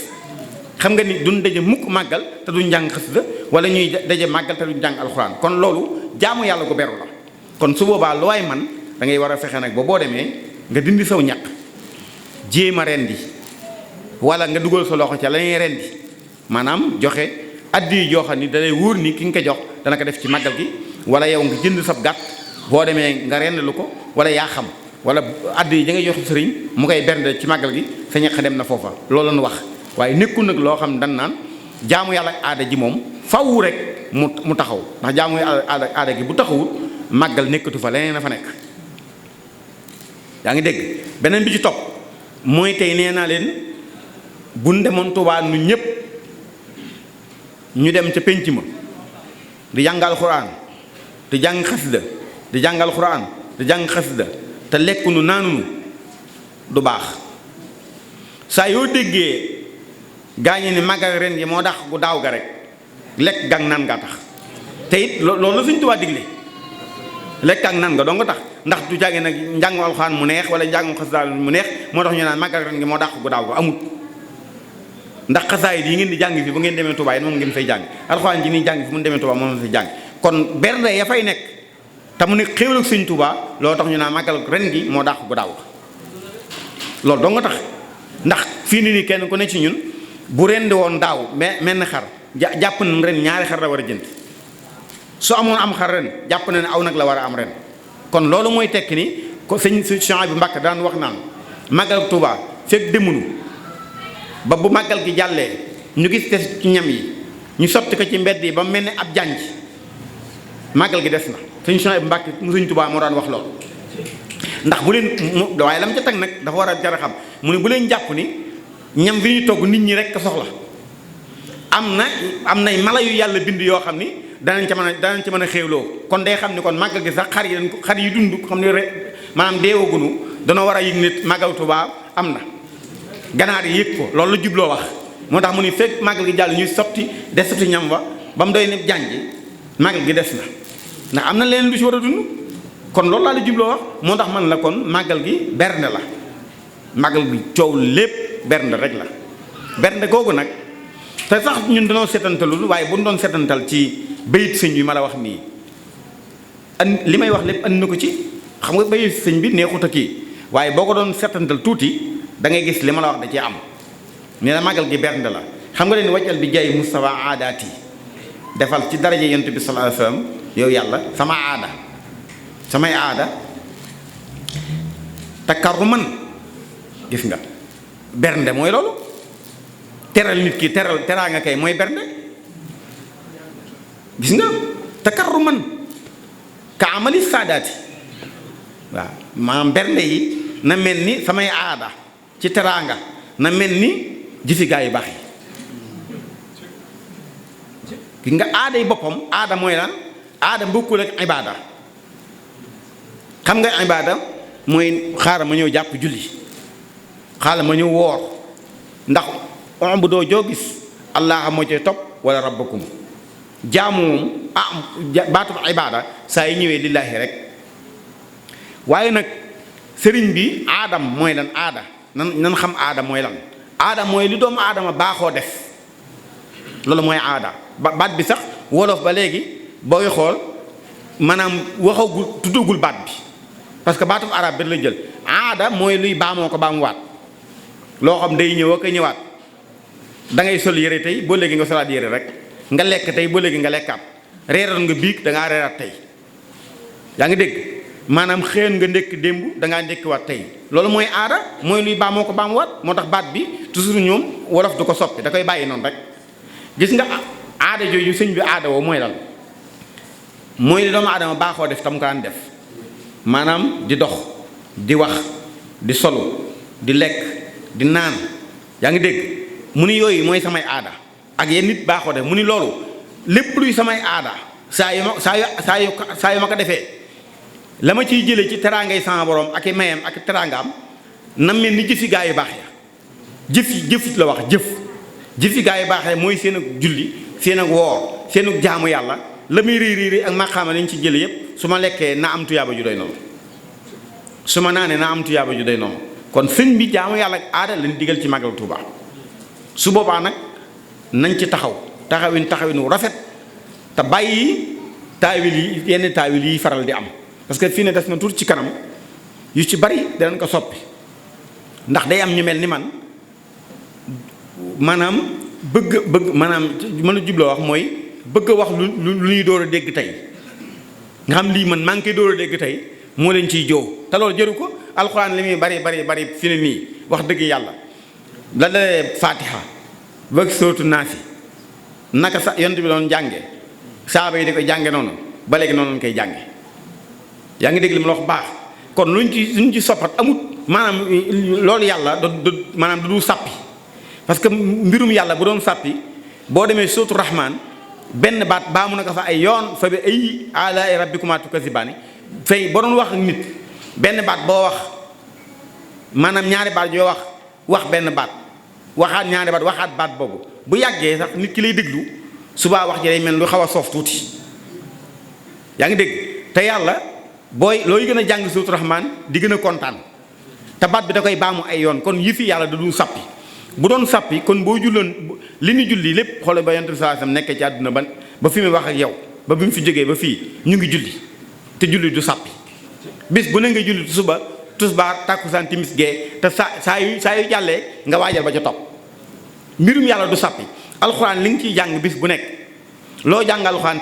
xam nga ni duñ daje mukk màggal te duñ jàng xës da wala ñuy daje màggal te duñ jàng alxuraan kon loolu jaamu yàlla gu beru la kon su boobaa lu waay man da ngay war a fexe nag ba boo demee nga dindi saw ñaq jéem a rendi wala nga dugal sa loxo ca la ñuy rendi maanaam joxe addi joo xam ni da lay wóor ni ki nga ko jox dana ko def ci màggal gi wala yow nga jënd sab gàtt boo demee nga rendlu ko wala yaa xam wala addi yi da ngay jox sëriñ mu koy bernde ci màggal gi sa ñaq dem na foofa loolu la ñu wax waaye nekkul nag loo xam dan naan jaamu yàlla aada ji moom faw rek mu taxaw ndax jaamu aada gi bu taxawul màggal nekkatu fa leneen a fa nekk yaa ngi dégg beneen bi ci topp mooy tey nee naa leen buñ demoon Tuubaa nu ñëpp ñu dem ca pénc ma di jàngal Alxuraan di jàng xasida di jàngal Alxuraan di jàng xasida te lekkunu naanunu du baax saa yoo déggee gaañe ni màggal ren gi moo tax gu daaw ga rek lekk gang naan nga tax te it loolu la Sëñ Tuubaa digle lekk ak naan nga doo nga tax ndax du jàngee nag njàngu Alxuraan mu neex wala njàngu xasida mu neex moo tax ñu naan màggal ren gi moo tax gu daaw ga amut ndax xasaayid yi ngeen di jàng fi bu ngeen demee Tuubaa yi moom ngeen fay jàng Alxuraan ji nii jàng fi mu demee Tuubaa moom la fay jàng kon bernde ya fay nekk te mu ne xéewal ak Sëñ Tuubaa loolu tax ñu naan màggal ren gi moo dàq gu daaw loolu doo nga tax ndax fii nii kenn ku ne ci ñun bu rendi woon daaw mel na xar jàpp na ren ñaari xar la war a jënd su amoon am xar ren jàpp na ne aw nag la war a am ren kon loolu mooy tekki ni ko sëñ Souhaïbou Mbacké daan wax naan màggal Tuubaa fekk demunu ba bu màggal gi jàllee ñu gis des ci ñam yi ñu sotti ko ci mbedd yi ba mel ne ab jànj màggal gi des na sëñ Souhaïbou Mbacké mu Sëñ Tuubaa moo daan wax loolu ndax bu leen waaye lam ca teg nag dafa war a jar a xam mu ne bu leen jàpp ni ñam bi ñuy togg nit ñi rek soxla am nay mala yu yàlla bind yoo xam ni danañ ci mën a xéewloo kon day xam ni kon màggal gi sax xar yi dund xam ne maanaam deewagunu danoo war a yëg nit màggal Tuubaa am na ganaar yi yëg ko loolu la jubloo wax moo tax mu ni fekk màggal gi jàll ñuy sotti desati ñam ba mu doy ne jànji màggal gi des na ndax am na leen lu ci war a dund kon loolu laa la jubloo wax moo tax man la kon màggal gi bernde la màggal gi coow lépp bernde rek la bernde googu nag te sax ñun dañoo setantalul waaye bu ñu doon setantal ci bayit sëñ bi ma la wax nii li may wax lépp andi na ko ci xam nga bayit sëñ bi neexut a kii waaye boo ko doon setantal tuuti da ngay gis li ma la wax da cee am nee na màggal gi bernde la xam nga leen wajal bi jaay mustawa aadaat yi defal ci daraja yonent bi sallallahu alayhi wasallam yow yàlla sama aada samay aada takarruman gis nga bernde mooy loolu teral nit ki teraa nga kay mooy bernde gis nga takarruman ka amali saadaati waaw maanaam bernde yi na mel ni samay aada ci teraanga na mel ni jëfi gaa yu baax yi gis nga aada yi boppam aada mooy lan aada bokkul ak ibaada xam nga ibaada mooy xaaral ma ñëw jàpp julli xaaral ma ñëw woor ndax bu doo joo gis allah moo ci topp wala rabbakum jaamu moom baatub ibaada saa yi ñëwee lillaahi rek waaye nag sëriñ bi aadam mooy lan aada nan xam aada mooy lan aada mooy li doomu aadama baaxoo def loolu mooy aada baat bi sax wolof ba léegi booy xool maanaam waxagul tuddagul baat bi parce que baatub arab bi la jël aada mooy luy baamoo ko baamuwaat loo xam day ñëw ak ñëwaat da ngay sol yére tey boo léegi nga solaat yére rek nga lekk tey boo léegi nga lekkaat reeral nga biig dangaa reeraat tey yaa ngi dégg maanaam xëen nga ndékk démb dangaa ndékkiwaat tey loolu mooy aada mooy luy baamoo ko baamuwaat moo tax baat bi toujours ñoom wolof du ko soppi da koy bàyyi noonu rek gis nga aada jooju sëñ bi aada woo mooy lan mooy li doomu aadama baaxoo def tam ko daan def maanaam di dox di wax di solu di lekk di naan yaa ngi dégg mu ni yooyu mooy samay aada ak yéen nit baaxoo def mu ni loolu lépp luy samay aada saa yu ma ko defee la ma ciy jëlee ci teraangay sama borom ak i mayam ak teraangaam na mel ni jëfi gaa yu baax ya jëf la wax jëfi gaa yu baax ya mooy seen ak julli seen ak woor seen ak jaamu yàlla la muy riiri ak maqaama lañ ci jële yépp su ma lekkee na am tuyaaba ju doy noonu su ma naanee na am tuyaaba ju doy noonu kon sëñ bi jaamu yàlla ak aada lañ digal ci màggal Tuuba su boobaa nag nañ ci taxawin wu rafet te bàyyi taawil yi yenn taawil yi faral di am parce que fii ne des na tur ci kanam yu ci bari danañ ko soppi ndax day am ñu mel ni man maanaam bëgg maanaam mën a jubloo wax mooy bëgg a wax lu ñuy door a dégg tey nga xam lii man maa ngi koy door a dégg tey moo leen ciy joo te loolu jëru ko alxuraan li muy bari fi ne nii wax dëgg yàlla la dalee Fatiha ba sootu Naasi naka sa yont bi doon jànge saaba yi di ko jànge noonu ba léegi noonu lañ koy jànge yaa ngi dégg li ma la wax baax kon luñ ci soppat amut maanaam loolu yàlla maanaam du sàppi parce que mbirum yàlla bu doon sàppi boo demee sootu rahman benn baat baa mun a ko fa ay yoon fa bi ay alaa rabbikumaa tukazzibaani fay boo doon wax ak nit benn baat boo wax maanaam ñaari baat yoo wax benn baat waxaat ñaari baat waxaat baat boobu bu yàggee sax nit ki lay déglu subaa wax ji day mel lu xaw a soof tuuti yaa ngi dégg te yàlla booy looy gën a jàng sootu rahman di gën a kontaan te baat bi da koy baamu ay yoon kon yi fi yàlla da du sàppi bu doon sàppi kon boo julloon li ñu julli lépp xoolal ba yonent bi sallallahu alayhi wasallam nekkee ci àdduna ba fi mu wax ak yow ba bi mu fi jógee ba fii ñu ngi julli te julli du sàppi bis bu ne nga julli suba tusbaar tàkkusaan timis gee te saa yu jàllee nga waajal ba ca topp mbirum yàlla du sàppi alxuraan li nga ciy jàng bis bu nekk loo jàng alxuraan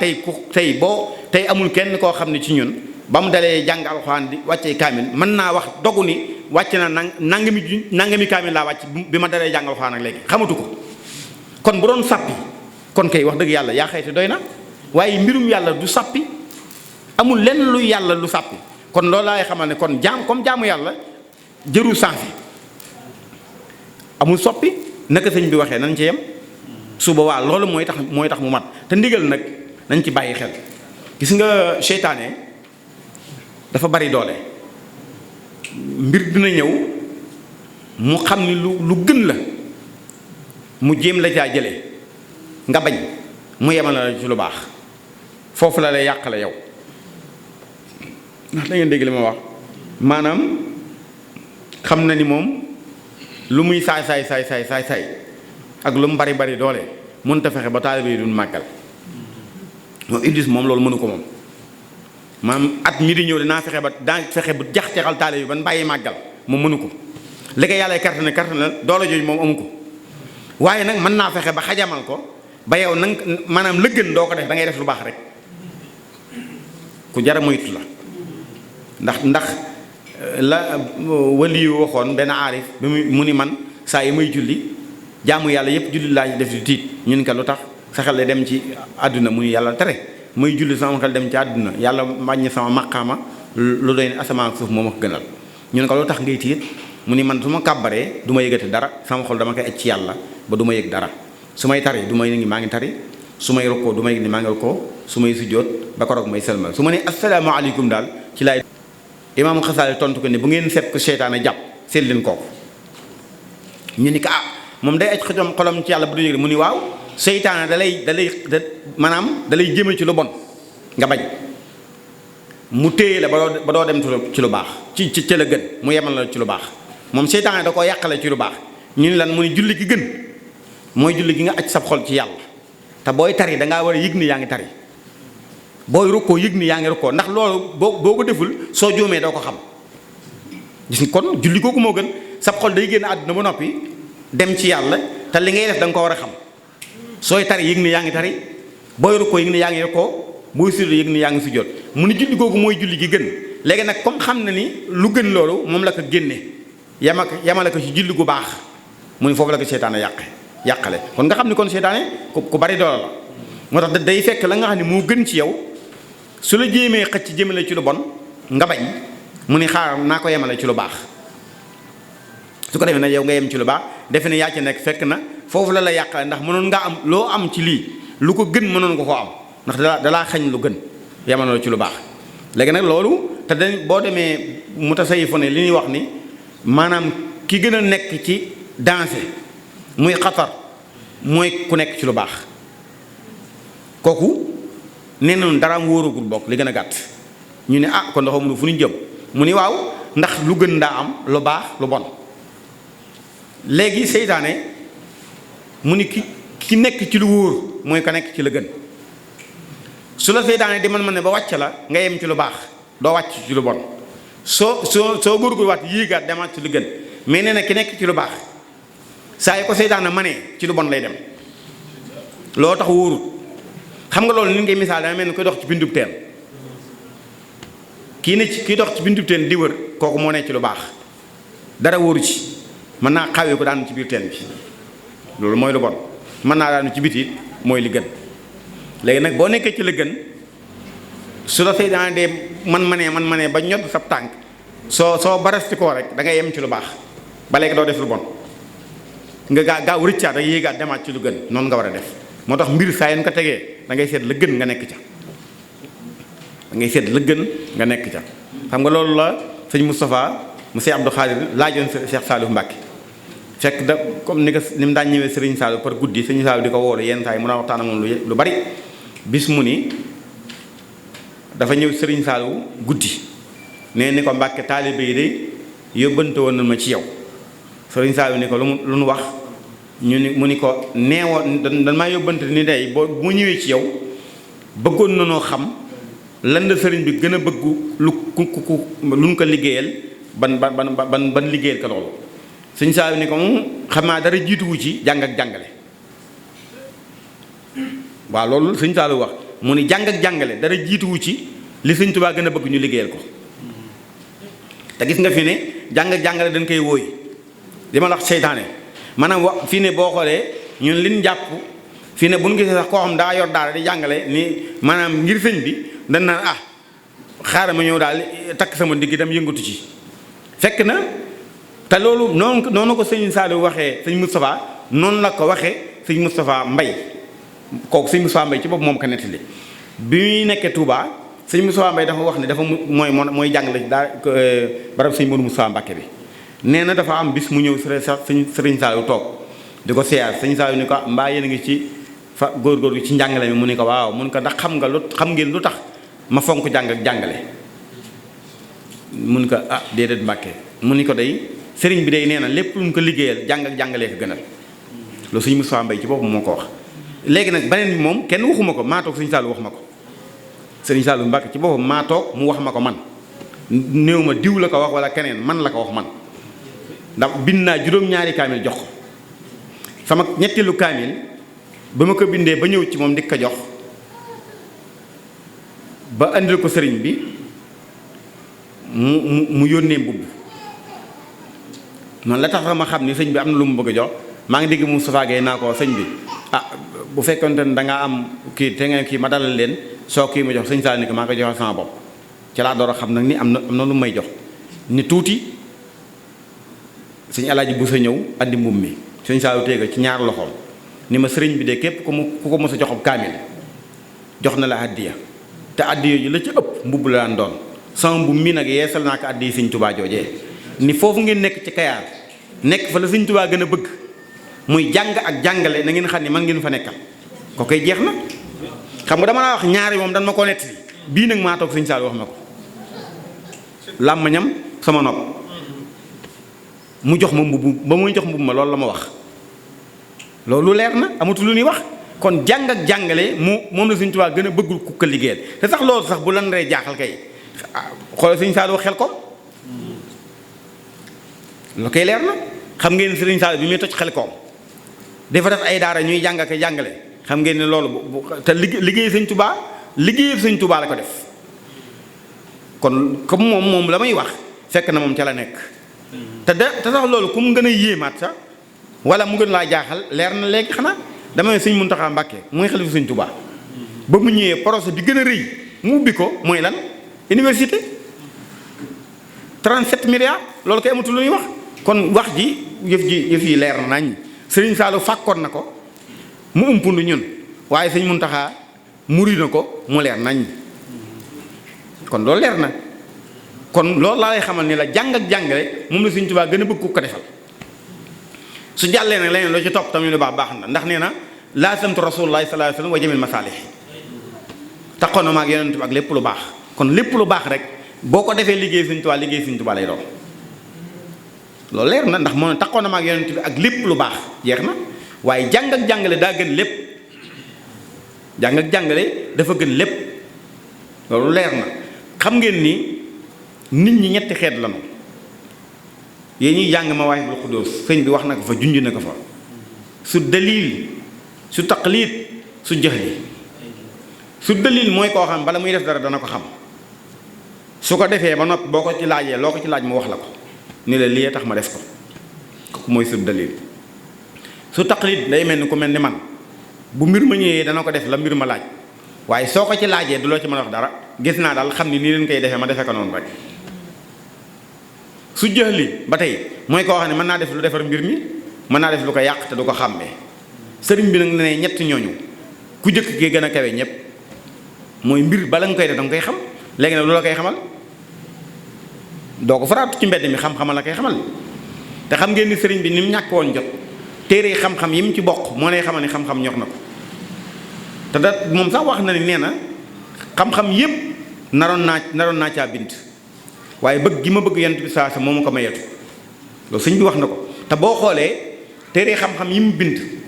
tey amul kenn koo xam ne ci ñun ba mu dalee jàng alxuraan di wàccee kaamil mën naa wax dogu ni wàcc na nangami kaamil laa wàcc bi ma dalee jàng alxuraan ak léegi xamatu ko kon bu doon sàppi kon kay wax dëgg yàlla yaa xayti doy na waaye mbirum yàlla du sàppi amul lenn luy yàlla lu sàppi kon loolu laay xamal ne kon jaamu yàlla jëru sanfi amul soppi naka sëñ bi waxee nañ ci yem suba waa loolu mooy tax mu mat te ndigal nag nañ ci bàyyi xel gis nga seytaane dafa bari doole mbir dina ñëw mu xam ni lu gën la mu jéem la caa jële nga bañ mu yemal la ci lu baax foofu la lay yàqale yow ndax da ngeen dégg li ma wax maanaam xam na ni moom lu muy saay ak lu mu bari doole mënut a fexe ba taalibe yi duñ màggal moom Iblis moom loolu mënu ko moom maanaam at mi di ñëw dinaa fexe ba jax-texal taalibe yi ban bàyyi màggal moom mënu ko li ko yàlla karte na doole jooju moom amu ko waaye nag mën naa fexe ba xajamal ko ba yow nang maanaam lëggën doo ko def da ngay def lu baax rek ku jara moytu la ndax la wali yu waxoon benn aarif bi mu ni man saa yi may julli jaamu yàlla yépp julli laa def di tiit ñun ka lu tax sa xel dem ci àdduna mu ni yàlla tere may julli sama xel dem ci àdduna yàlla wàññi sama maqaama lu doy ne asamaan suuf moo ma ko gënal ñun ko lu tax ngay tiit mu ni man su ma kàbbaree du ma yëgati dara sama xol dama koy aj ci yàlla ba du ma yëg dara su may tari du ma yëg ni maa ngi tari su may rokkoo du ma yëg ni maa ngi rokkoo su may sujjóot ba koroog may sëlmal su ma ne asalaamaaleykum daal ci laay imaam Xasaali tontu ko ne bu ngeen seet ko seytaane jàpp seet leen kooku ñu ni ko moom day aj xolam ci yàlla bu du yëg mu ni waaw seytaane da lay jëme ci lu bon nga bañ mu téye la ba doo dem ci lu baax ci la gën mu yemal la ci lu baax moom seytaane da koo yàqale ci lu baax ñu ni lan mu ni julli gi gën mooy julli gi nga aj sab xol ci yàlla te booy tari dangaa war a yëg ni yaa ngi tari booy rukkoo yëg ni yaa ngi rukkoo ndax loolu boo ko deful soo juumee doo ko xam gis nga kon julli kooku moo gën sab xol day génn àdduna ba noppi dem ci yàlla te li ngay def da nga ko war a xam sooy tari yëg ni yaa ngi tari booy rukkoo yëg ni yaa ngi rukkoo booy sujjóot yëg ni yaa ngi sujjóot mu ni julli kooku mooy julli gi gën léegi nag comme xam na ni lu gën loolu moom la ko génne yamale ko ci julli gu baax mu ni foofu la ko seytaane yàqale kon nga xam ni kon seytaane ku bari doole la moo tax day fekk la nga xam ne moo gën ci yow su la jéemee xëcc jëmale ci lu bon nga bañ mu ni xaar naa ko yemale ci lu baax su ko defee nag yow nga yem ci lu baax defe ne yaa ci nekk fekk na foofu la yàqale ndax mënoon nga am loo am ci lii lu ko gën mënoon nga koo am ndax dalaa xañ lu gën yemale ci lu baax léegi nag loolu te dañ boo demee mu tasayifu ne li ñuy wax ni maanaam ki gën a nekk ci danger muy xatar mooy ku nekk ci lu baax kooku nee nañu dara am wóoragul bokk li gën a gàtt ñu ne kon dafa mënu fu ñu jëm mu ni waaw ndax lu gën ndaa am lu baax lu bon léegi seytaane mu ni ki nekk ci lu wóor mooy ka nekk ci la gën su la seytaane di man ne ba wàcc la nga yem ci lu baax doo wàcc ci lu bon soo góorgóorlu waat yéegaat demaat ci lu gën mais nee na ki nekk ci lu baax saa yi ko seytaane manee ci lu bon lay dem loo tax wóorut xam nga loolu ni ngay misaal dama mel ni koy dox ci bindub teen kii dox ci bindub teen di wër kooku moo ne ci lu baax dara wóoru ci mën naa xawee ko daanu ci biir teen bi loolu mooy lu bon mën naa daanu ci biti mooy li gën léegi nag boo nekkee ci la gën su la seytaane dee man manee ba ñod sab tànk soo barasti koo rek da ngay yem ci lu baax ba léegi doo def lu bon nga gaaw rëccaat ak yéegaat demaat ci lu gën noonu nga war a def moo tax mbir saa yéen ko tegee da ngay seet la gën nga nekk ca da ngay seet la gën nga nekk ca xam nga loolu la sëñ Moustapha mu Cheikh Abdou Khadir laajoon Cheikh Saliou Mbacké fekk da comme ni mu daan ñëwee Serigne Saliou par guddi Serigne Saliou di ko woolu yenn saa yi mun a waxtaan ak moom lu bari bis mu ni dafa ñëw Serigne Saliou guddi nee ni ko Mbacké taalibe yi de yóbbante woon na ma ci yow Serigne Saliou ni ko lu nu wax mu ni ko neewoon dan maa yóbbante ni day boo mu ñëwee ci yow bëggoon na noo xam lan la sëriñ bi gën a bëggu lu nu ko liggéeyal ban liggéeyal ko loolu Serigne Saliou ni ko xam naa dara jiituwu ci jàng ak jàngale waaw loolu Serigne Saliou wax mu ni jàng ak jàngale dara jiituwu ci li Serigne Touba gën a bëgg ñu liggéeyal ko te gis nga fi ne jàng ak jàngale dañ koy wóoy li ma la wax seytaane maanaam wax fii ne boo xoolee ñun liñ jàpp fii ne bu ñu gisee sax koo xam daa yor daara di jàngale ni maanaam ngir sëñ bi dañ naan xaaral ma ñëw daal takk sama ndigg dem yëngatu ci fekk na te loolu noonu ko sëñ Saliou waxee sëñ Moustapha noonu la ko waxee sëñ Moustapha Mbaye kooku sëñ Moustapha Mbaye ci bopp moom ko nettali bi muy nekkee Touba sëñ Moustapha Mbaye dafa wax ne dafa mooy jàngale daa barab sëñ Modou Moustapha Mbacké bi nee na dafa am bis mu ñëw sëriñ Saliou toog di ko siyaar sëñ Saliou ni ko mbaa yéen a ngi ci fa góorgóorlu ci njàngale mi mu ni ko waaw mun ko ndax xam ngeen lu tax ma fonk jàng ak jàngale mun ko déedéet Mbacké mu ni ko day sëriñ bi day nee na lépp lu mu ko liggéeyal jàng ak jàngalee ko gënal loolu sëñ Moustapha Mbaye ci boppam moo ko wax léegi nag beneen bi moom kenn waxuma ko maa toog sëñ Saliou wax ma ko sëriñ Saliou Mbacké ci boppam maa toog mu wax ma ko man néew ma diw la ko wax wala keneen man la ko wax man ndax bind naa juróom-ñaari kaamil jox ko sama ñetteelu kaamil ba ma ko bindee ba ñëw ci moom di ko jox ba andil ko sëriñ bi mu yónnee mbubb noonu la tax ma xam ni sëñ bi am na lu mu bëgg a jox maa ngi dégg Moustapha Gueye naa ko sëñ bi bu fekkonte ne da ngaa am kii te ngeen kii ma dalal leen soo kii ma jox sëñ Saliou ni ko maa ko joxal sama bopp ci laa door a xam nag ni am na lu may jox ni tuuti sëñ Alaaji bu sa ñëw andi mbubb mi sëñ Saliou téega ci ñaar loxoom ni ma sëriñ bi de képp ku ko mos a joxob kaamil jox na la addiya te addiya ji la ci ëpp mbubb la daan doon sama mbubb mi nag yeesal naa ko addiya sëñ Touba joojee ni foofu ngeen nekk ci Kayaar nekk fa la sëñ Touba gën a bëgg muy jàng ak jàngale na ngeen xam ne man ngeen fa nekkal ko koy jeex na xam nga dama laa wax ñaari moom dan ma ko nettali bii nag maa toog sëñ Saliou wax ma ko làmmañam sama nopp mu jox ma mbubb ba muy jox mbubb ma loolu la ma wax loolu leer na amatul lu ñuy wax kon jàng ak jàngale moom la sëñ Touba gën a bëggul ku ko liggéeyal te sax loolu sax bu lan ree jaaxal kay xoolal sëñ Saliou xel ko lu koy leer na xam ngeen sëriñ Saliou bi muy toj xel koom dafa def ay daara ñuy jàng ak jàngale xam ngeen ne loolu te liggéey sëñ Touba liggéeyal sëñ Touba la ko def kon comme moom la may wax fekk na moom ca la nekk te sax loolu ku mu gën a yéemaat sax wala mu gën laa jaaxal leer na léegi xanaa dama ne sëñ Mountakha Mbacké mooy xalifa sëñ Touba ba mu ñëwee projet bi gën a rëy mu ubbi ko mooy lan université 37 milliards loolu koy amatul lu ñuy wax kon wax ji yëf yi leer na nañ sëriñ Saliou fàkkoon na ko mu umpundu ñun waaye sëñ Mountakha muri na ko mu leer nañ kon loolu leer na kon loolu laa lay xamal ni la jàng ak jàngale moom la sëñ Touba gën a bëgg ko defal su jàllee nag leneen loo ci topp tamit lu baax na ndax nee na laasamtu rasulullahi sallallahu alayhi wasallam wa jamil masaalih taxoon na ma ak yonent bi ak lépp lu baax kon lépp lu baax rek boo ko defee liggéey sëñ Touba lay doon loolu leer na ndax moo ne taxoon na ma ak yonent bi ak lépp lu baax jeex na waaye jàng ak jàngale daa gën lépp jàng ak jàngale dafa gën lépp loolu leer na xam ngeen ni nit ñi ñetti xeet lañu yéen ñuy jàng Mawaahibul Quddus sëñ bi wax na ko fa junj na ko fa su dalil su taqlid su jahli su dalil mooy koo xam bala muy def dara dana ko xam su ko defee ba noppi boo ko ci laajee loo ko ci laaj mu wax la ko ni la lii tax ma def ko kooku mooy su dalil su taqlid day mel ni ku mel ni man bu mbir ma ñëwee dana ko def la mbir ma laaj waaye soo ko ci laajee du loo ci mën a wax dara gis naa daal xam ni nii leen koy defee ma defee ko noonu rek su jëli ba tey mooy koo xam ne mën naa def lu defar mbir mi mën naa def lu ko yàq te du ko xàmmee. sëriñ bi nag ne ñett ñooñu ku jëkk gee gën a kawe ñëpp mooy mbir bala nga koy def danga koy xam léegi nag lu la koy xamal doo ko faraatu ci mbedd mi xam-xamal la koy xamal te xam ngeen ni sëriñ bi ni mu ñàkk woon jot téere xam-xam yi mu ci bokk moo lay xamal ni xam-xam ñor na ko te da moom sax wax na ni nee na xam-xam yépp naroon naa caa bind waaye bëgg gi ma bëgg yonent bi saa sa moo ma ko mayeetu loolu sëñ bi wax na ko te boo xoolee téere xam-xam yi mu bind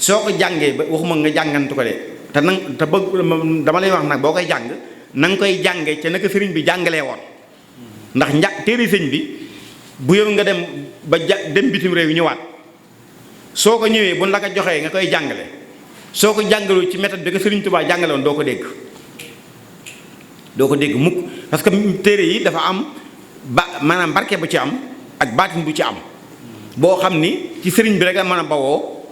soo ko jàngee ba waxuma nga jàngantu ko de te nang te bëgg dama lay wax nag boo koy jàng na nga koy jàngee ca naka sëriñ bi jàngalee woon ndax téere sëñ bi bu yow nga dem ba dem bitim réew yi ñëwaat soo ko ñëwee bu la ko joxee nga koy jàngale soo ko jàngaloo ci méthode bi nga sëriñ Tuubaa jàngale woon doo ko dégg mukk parce que téere yi dafa am maanaam barke bu ci am ak baatin bu ci am boo xam ni ci sëriñ bi rek a mën a bawoo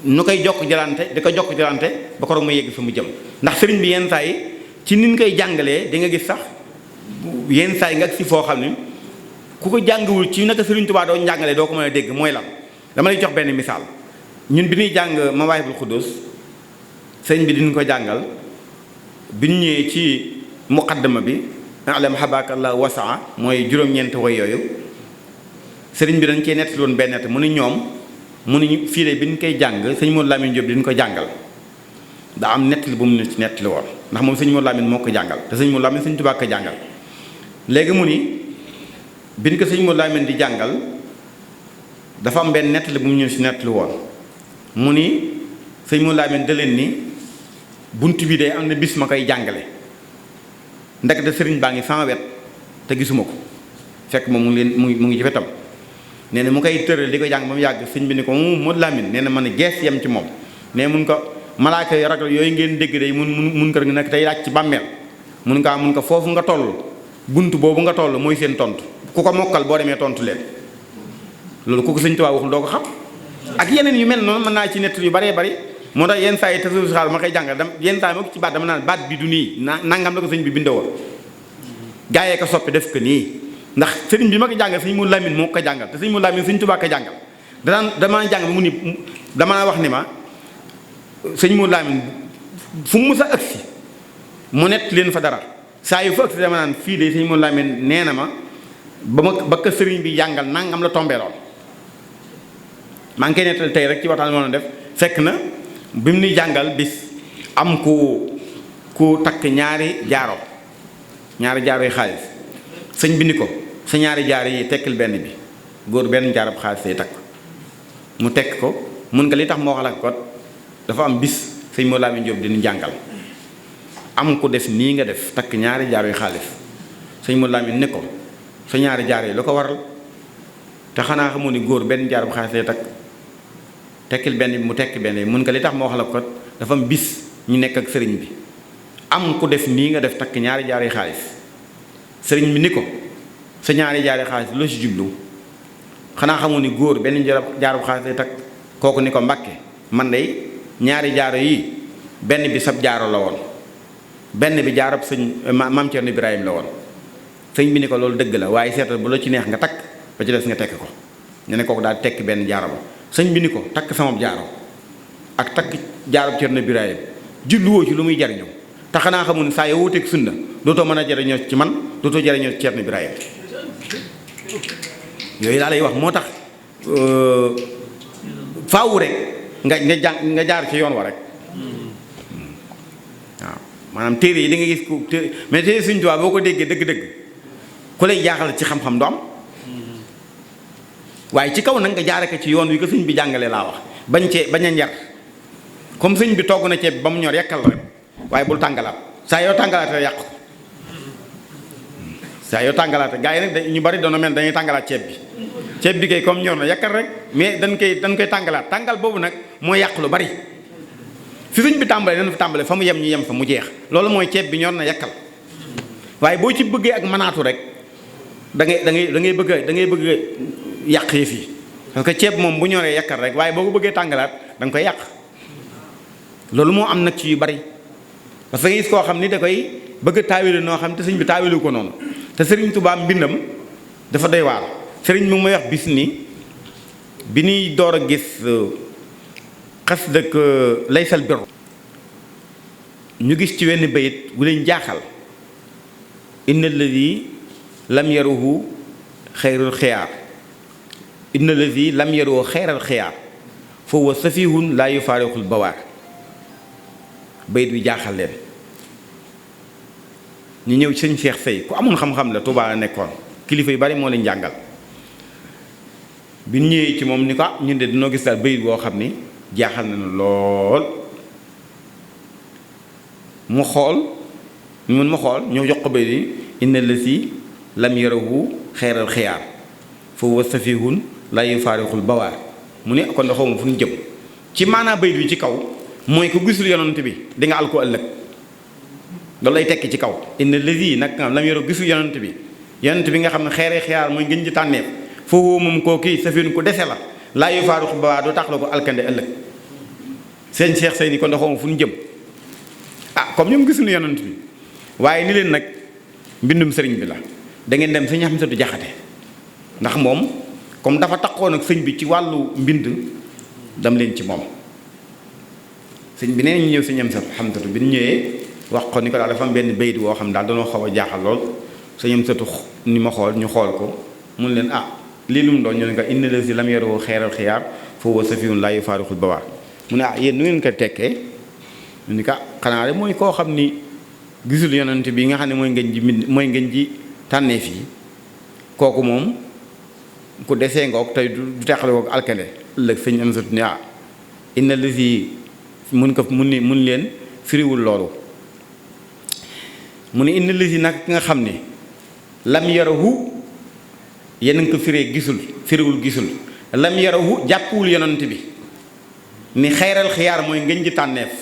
nu koy jokk jalante di ko jokk jalante ba ko roog ma yegg fi mu jëm ndax sëriñ bi yenn saa yi ci ni ñu koy jàngalee di nga gis sax yenn saa yi nga si foo xam ni ku ko jàngawul ci naka sëriñ Tuubaa doo jàngalee doo ko mën a dégg mooy lan dama lay jox benn misaal ñun bi ñuy jàng Mawaahibul Quddus sëriñ bi diñ ko jàngal bi ñu ñëwee ci muqaddama bi alam habaakallah wasaa mooy juróom-ñeent way yooyu sëriñ bi dañ cee nettali woon benn mu ni ñoom mu ni fii de bi ñu koy jàng sëñ Modou Lamine Diop diñ ko jàngal daa am nettali bu mu ci nettali woon ndax moom sëñ Modou Lamine moo ko jàngal te sëñ Modou Lamine sëñ Tuubaa ko jàngal léegi mu ni bi ñu ko sëñ Modou Lamine di jàngal dafa am benn nettali bu mu ñëw ci nettali woon mu ni sëñ Modou Lamine da leen ni bunt bi de am na bis ma koy jàngale ndekete sëriñ baa ngi sama wet te gisuma ko fekk moom mu ngi ci wetam nee na mu koy tëral di ko jàng ba mu yàgg sëñ bi ni ko Modou Lamine nee na man gees yem ci moom nee mun ko malaaka yu ragal yooyu ngeen dégg day mun ko nag tey laaj ci bàmmeel mun ko foofu nga toll bunt boobu nga toll mooy seen tontu ku ko mokkal boo demee tontu leen loolu ku ko sëñ Tuubaa waxul doo ko xam ak yeneen yu mel noonu mën naa ci nett yu baree bari moo tax yenn saa yi tasawuf xaal ma koy jàngal yenn saa yi ma ko ci baat dama naan baat bi du nii nangam la ko sëñ bi bindoo woon gaayee ko soppi def ko nii ndax sëriñ bi ma ko jàngal sëñ Modou Lamine moo ko jàngal te sëñ Modou Lamine sëñ Tuubaa ko jàngal damaa jàng ba mu ni damaa wax ni ma sëñ Modou Lamine fu mu mës a agsi mu nett leen fa dara saa yu fa agsi dama naan fii de sëñ Modou Lamine nee na ma ba ko sëriñ bi jàngal nangam la tombeeloon maa ngi koy nettal tey rek ci waxtaan moo def fekk na bi mu nuy jàngal bis am ku takk ñaari jaaro yi xaalis sëñ bi ni ko sa ñaari jaaro yi tekkil benn bi góor benn jaarab xaalis lay takk mu tekk ko mun nga li tax moo wax la ko dafa am bis sëñ Modou Lamine Diop dinu jàngal am ku def nii nga def takk ñaari jaaro yi xaalis sëñ Modou Lamine ni ko sa ñaari jaaro yi lu ko waral te xanaa xamoo ni góor benn jaarab xaalis lay takk tekkil benn bi mu tekki benn bi mun nga li tax ma wax la ko dafa am bis ñu nekk ak sëriñ bi am ku def nii nga def takk ñaari jaaro yi xaalis sëriñ bi ni ko sa ñaari jaaro yi xaalis loo ci jublu xanaa xamoo ni góor benn jaarab xaalis lay takk kooku ni ko Mbàkke man de ñaari jaaro yi benn bi sab jaaro la woon benn bi jaarab sëñ Maam Cerno Ibrahima la woon sëñ bi ni ko loolu dëgg la waaye seetal bu la ci neex nga takk ba ci des nga tekk ko ñu ne kooku daal tekki benn jaaro ba sëñ bi ni ko takk sama jaaro ak takk jaarab Cerno Ibrahima jubluwoo ci lu muy jariñoo te xanaa xamul ne saa yoo wuteeg sunna dootoo mën a jariñoo ci man dootoo jariñoo ci Cerno Ibrahima yooyu laa lay wax moo tax faawu rek nga jaar ci yoon wa rek waaw maanaam téere yi da nga gis ku mais téere Sëñ Tuubaa boo ko déggee dëgg-dëgg ku lay jaaxal ci xam-xam du am waaye ci kaw nag nga jaare ko ci yoon wi ko sëñ bi jàngalee laa wax bañ a njar comme sëñ bi togg na ceeb ba mu ñor yekkal rek waaye bul tàngalaat saa yoo tàngalaatee yàqu saa yoo tàngalaatee gars yi nag ñu bari doona mel dañuy tàngalaat ceeb bi kay comme ñor na yekkal rek mais dañ koy tàngalaat tàngal boobu nag mooy yàq lu bari fi sëñ bi tàmbalee dañ fa tàmbalee fa mu yem ñu yem fa mu jeex loolu mooy ceeb bi ñor na yekkal waaye boo ci bëggee ak manaatu rek da ngay bëgg yàq yëf yi parce que ceeb moom bu ñoree yàkkal rek waaye boo ko bëggee tàngalaat da nga koy yàq loolu moo am nag ci yu bari parce que gis koo xam ni da koy bëgg taawilu noo xam te sëñ bi taawilu ko noonu te sëriñ Tuubaa mbindam dafa doy waar sëriñ bi mooy wax bis ni bi ñuy door a gis xas dëkk laysal birru ñu gis ci wenn bayit wu leen jaaxal inna alladi lam yaruhu xayrul xiyaar inna alladi lam yaruhu xayral xiyaar fa huwa safihun laa yufaarixul bawaar bayit bi jaaxal leen ñu ñëw ci sëñ Cheikh Sey ku amoon xam-xam la Tuubaa la nekkoon kilifa yu bari moo leen jàngal bi ñu ñëwee ci moom ni ko ñun de dañoo gis daal bayit boo xam ni jaaxal nañu lool mu xool mun ma xool ñoo jox ko bayit yi inna alladi lam yarahu xayral xiyaar fa huwa safihun laa yufaarixul bawaar mu ne kon da xaw ma fu ñu jëm ci maanaa bayit bi ci kaw mooy ko gisul yonent bi di nga al ko ëllëg loolu lay tekki ci kaw inna lazi nag lam yoro gisul yonent bi nga xam ne xeere xiyaar mooy ngeen ji tànneef foofu moom koo kii safin ku dese la laa yu faaruxu ba du tax la ko alkande ëllëg seen Cheikh Sey ni kon da xaw ma fu ñu jëm comme ñoom gisul yonent bi waaye ni leen nag mbindum sëriñ bi la da ngeen dem sëñ Amsatu Jaxate ndax moom comme dafa takkoon ak sëñ bi ci wàllu mbind dam leen ci moom sëñ bi nee ñu ñëw sëñ Amsatu bi ñu ñëwee wax ko ni ko daal dafa am benn bayit woo xam daal dañoo xaw a jaaxal lool sëñ Amsatu ni ma xool ñu xool ko mun leen lii lu mu doon ñu ne ko inna lazi lam yaruhu xayral xiyaar fa huwa safihun laa yufaarixul bawaar mu ne yéen nu ngeen ko tekkee ñu ni ko xanaa de mooy koo xam ni gisul yonent bi nga xam ne mooy ngeen ji mooy ngeen ji tànneef yi kooku moom ku desee ngoog tey du teqale ko alkande ëllëg sëñ Amsatu ni inna lazi mun leen firiwul loolu mu ne inna lazi nag ki nga xam ne lam yarahu yéen a ngi ko firee firiwul gisul lam yarahu jàppuwul yonent bi ni xayral xiyaar mooy ngeen ji tànneef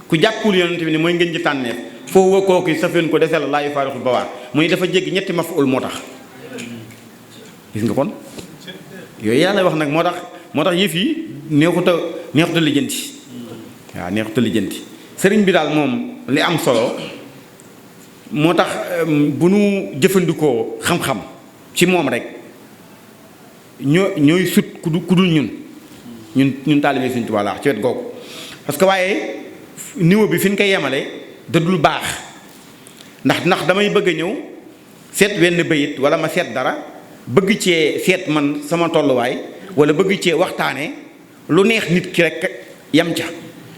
ku jàppuwul yonent bi ni mooy ngeen ji tànneef foofu wa kooku safeen ko desee la laa yufaarixul bawaar mu ni dafa jéggi ñetti maf'ul moo tax gis nga kon yooyu yàlla wax nag moo tax yëf yi neexuta lijjanti waaw neexuta lijjanti sëriñ bi daal moom li am solo moo tax bu nu jëfandikoo xam-xam ci moom rek ñooy sut ku dul ñun taalibe Sëriñ Tuubaa la ci wet googu parce que waaye niveau bi fi ñu koy yemale da dul baax ndax damay bëgg a ñëw seet wenn bayit wala ma seet dara bëgg cee seet man sama tolluwaay wala bëgg cee waxtaane lu neex nit ki rek yem ca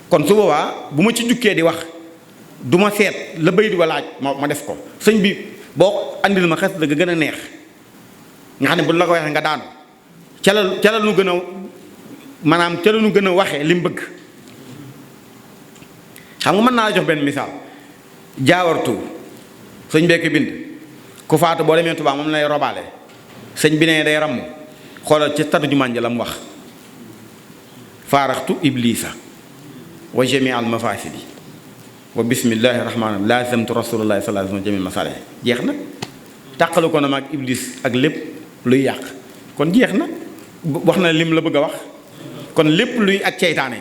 kon su boobaa bu ma ci jukkee di wax du ma seet la bayit wa laaj ma def ko sëñ bi boo andil ma xes dëgg gën a neex nga xam ne bu la ko waxee nga daanu ca la nu gën a maanaam ca la nu gën a waxee li mu bëgg xam nga mën naa la jox benn misaal jaawartu sëñ bekk bind ku faatu boo demee Tuubaa moom lay robaale sëñ bi ne day ramm xoolal ci tarjumaan ja la mu wax faaraxtu iblisa wa jami al mafasidi wa bismillahi rahmaani lazamtu rasulullahi sallallahu alayhi wa sallam jami masale jeex na tàqalu ko na ma ak iblis ak lépp luy yàq kon jeex na wax na lim la bëgg a wax kon lépp luy ak ceytaane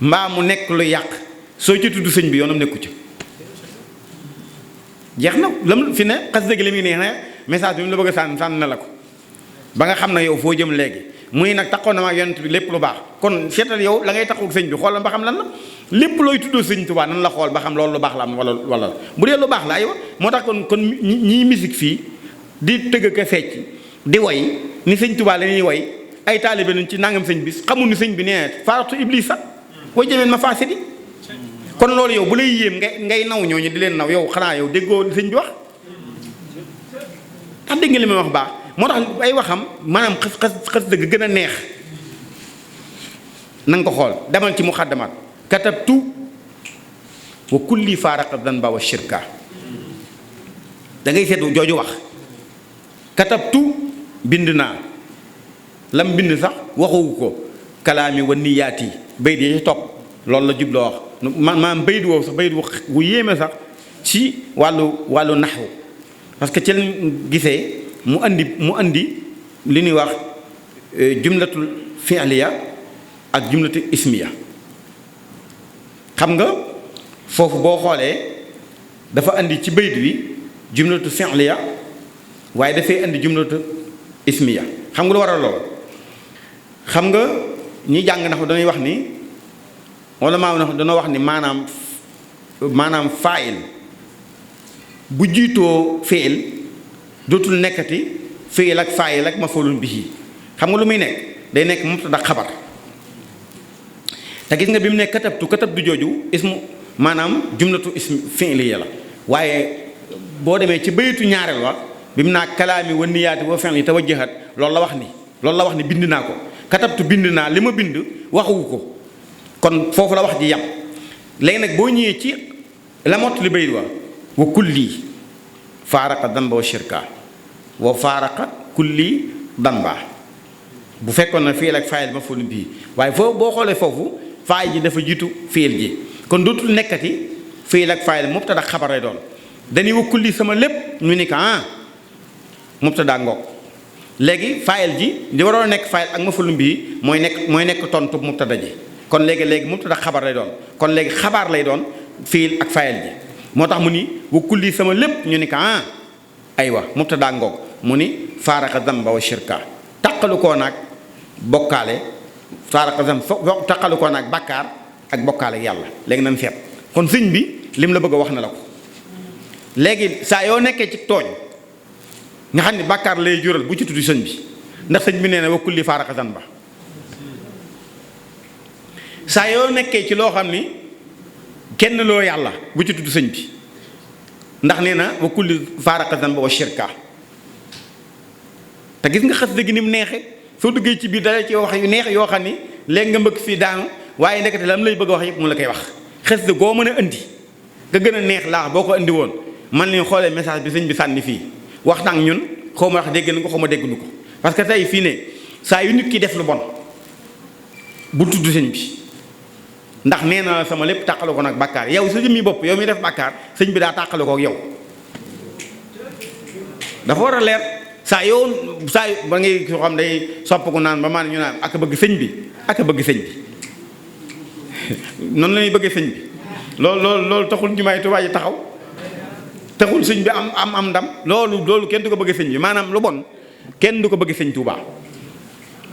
mbaa mu nekk luy yàq soo ci tudd sëñ bi yoonam nekku ci jeex na lam fi ne xas dëgg li muy neex ne message bi mu la bëgg a sànn na la ko ba nga xam ne yow foo jëm léegi muy nag taxoon na ma ak yonent bi lépp lu baax kon seetal yow la ngay taxaw ak sëñ bi xoolal ba xam lan la lépp looy tuddoo sëñ Tuubaa nan la xool ba xam loolu lu baax la am wala bu dee lu baax la aywa moo tax kon ñii musique fii di tëgg ka fecc di woy ni sëñ Tuubaa la ñuy woy ay taalibe nañ ci nangam sëñ bi xamul ni sëñ bi nee faaratu iblis sax way jëmeen ma faasidi kon loolu yow bu lay yéem ngay naw ñooñu di leen naw yow xanaa yow déggoo sëñ bi wax tax dégg nga li may wax baax moo tax ay waxam maanaam xas dëgg gën a neex na nga ko xool demal ci muxaddamaat katabtu wa kulli faaraqa danba wa shirka da ngay seetlu jooju wax katabtu bind naa lam bind sax waxuwu ko kalaami wa niyaati bayit yi ci topp loolu la jubloo wax maanaam bayit woowu sax bayit wu yéeme sax ci wàllu naxwu parce que ci lañ gisee mu andi li ñuy wax jumlatul fi'liya ak jumlatul ismiya xam nga foofu boo xoolee dafa andi ci bayit wi jumlatu fi'liya waaye dafay andi jumlatu ismiya xam nga lu waral lool xam nga ñi jàng na ko dañuy wax ni wala maa na dana wax ni maanaam faayil bu jiitoo fiil dootul nekkati fiil ak faayil ak maf'ulun bihi xam nga lu muy nekk day nekk mubtada xabar te gis nga bi mu nekk katabtu jooju ismu maanaam jumlatu ism fi'liya la waaye boo demee ci bayitu ñaareel wa bi mu naa kalaami wa niyaati wa fi'li tawajjahat loolu la wax ni bind naa ko katabtu bind naa li ma bind waxuwu ko kon foofu la wax ji yam léegi nag boo ñëwee ci la mott li bayit wa kulli faaraqa danba wa shirka wa faaraqa kulli danba bu fekkoon na fiil ak faayil maf'uul bihi waaye foofu boo xoolee foofu faayil ji dafa jiitu fiil ji kon dootul nekkati fiil ak faayil mubtada xabar lay doon dañuy wa kulli sama lépp ñu ni ko mubtada ngoog léegi faayil ji li waroon a nekk faayil ak maf'uul bihi mooy nekk tontu mubtada ji kon léegi mubtada xabar lay doon kon léegi xabaar lay doon fiil ak faayil ji moo tax mu ni wa kulli sama lépp ñu ni ko aywa mubtada ngoog mu ni faaraqa damba wa shirka taqalu koo naag bokkaale faaraqa damba taqalu koo naag bàkkaar ak bokkaale ak yàlla léegi nañ seet kon sëñ bi lim la bëgg a wax na la ko léegi saa yoo nekkee ci tooñ nga xam ni bàkkaar lay jural bu ci tudd sëñ bi ndax sëñ bi nee na wa kulli faaraqa damba saa yoo nekkee ci loo xam ni kenn loo yàlla bu ci tudd sëñ bi ndax nee na wa kulli faaraqa damba wa shirka te gis nga xas dëgg ni mu neexe soo duggee ci biir dara ci wax yu neex yoo xam ni léegi nga mbëgg fii daanu waaye ndekete lam lay bëgg a wax yëpp mu la koy wax xas dëgg goo mën a indi nga gën a neex laax boo ko indi woon man ni xoolee message bi sëñ bi sànni fii wax nag ñun xaw ma wax dégg nañ ko xaw ma dégguñu ko parce que tey fii ne saa yu nit ki def lu bon bu tudd sëñ bi ndax nee na sama lépp tàqale ko nag bàkkaar yow sa jëmmi bopp yow mi def bàkkaar sëñ bi daa tàqale ko ak yow dafa war a leer saa ba ngay soo xam day sopp ko naan ba maan ñu naan ak bëgg sëñ bi noonu la ñuy bëggee sëñ bi loolu taxul jumaay Tuubaa ji taxaw taxul sëñ bi am ndam loolu kenn du ko bëggee sëñ bi maanaam lu bon kenn du ko bëggee sëñ Tuubaa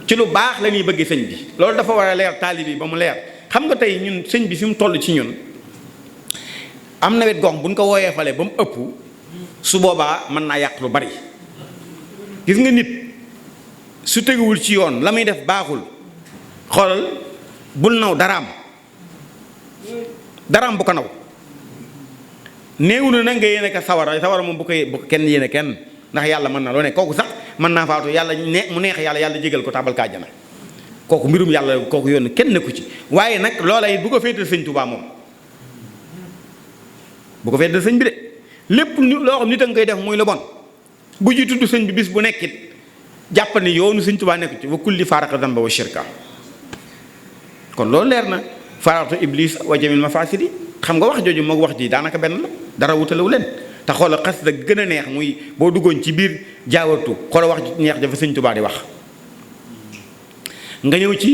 ci lu baax la ñuy bëggee sëñ bi loolu dafa war a leer taalibe yi ba mu leer xam nga tey ñun sëñ bi fi mu toll ci ñun am na wet gox buñ ko wooyee fale ba mu ëpp su boobaa mën naa yàq lu bari gis nga nit su teguwul ci yoon la muy def baaxul xoolal bul naw daraam bu ko naw néewu na nag nga yéene ko sawara moom bu ko kenn yéene kenn ndax yàlla mën na loo ne kooku sax mën naa faatu yàlla mu neex yàlla jégal ko tàbbal ka àjjana kooku mbirum yàlla kooku yoon kenn nekku ci waaye nag loola it bu ko féetal sëñ Tuubaa moom bu ko féetal sëñ bi de lépp loo xam nit a nga koy def muy lu bon bu ji tudd sëñ bi bis bu nekkit jàpp ni yoonu sëñ Tuubaa nekku ci wa kulli faaraqa damba wa shirka kon loolu leer na faaraqtu iblis wa jamil mafasidi xam nga wax jooju moog wax ji daanaka benn la dara wutalewu leen te xoola xas da gën a neex muy boo duggoon ci biir jaawartu xoola wax ji neex dafa sëñ Tuubaa di wax nga ñëw ci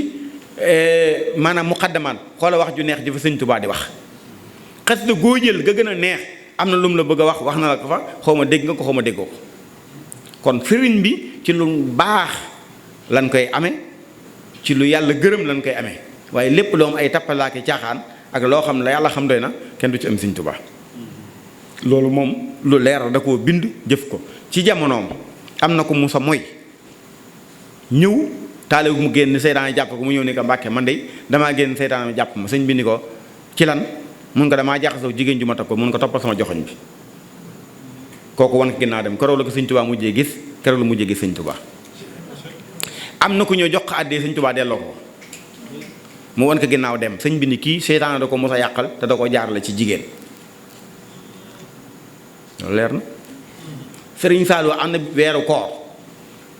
maanaam muqaddamaan xoola wax ju neex dafa sëñ Tuubaa di wax xas da goo jël ga gën a neex am na lu mu la bëgg a wax na la ko fa xaw ma dégg nga ko xaw ma déggoo ko kon sëriñ bi ci lu baax lan koy amee ci lu yàlla gërëm lan koy amee waaye lépp loo am ay tappalaaki caaxaan ak loo xam ne la yàlla xam doy na kenn du ci am sëñ Tuubaa loolu moom lu leer da koo bind jëf ko ci jamonoom am na ko musa mooy ñëw taalibe mu génn seytaane jàpp ko mu ñëw ni ko Mbàkke man de damaa génn seytaane jàpp ma sëñ bi ni ko ci lan mun ko damaa jaxasoo jigéen ju ma takk ko mun ko toppal sama joxoñ bi kooku wan ko ginnaaw dem keroog la ko sëñ Tuubaa mujjee gis keroog la mujjee gis sëñ Tuubaa am na ku ñëw jox ko àddee sëñ Tuubaa delloo ko mu wan ko ginnaaw dem sëñ bi ni kii seytaane da ko mos a yàqal te da ko jaarale ci jigéen loolu leer na Sëriñ Saalu am na weeru koor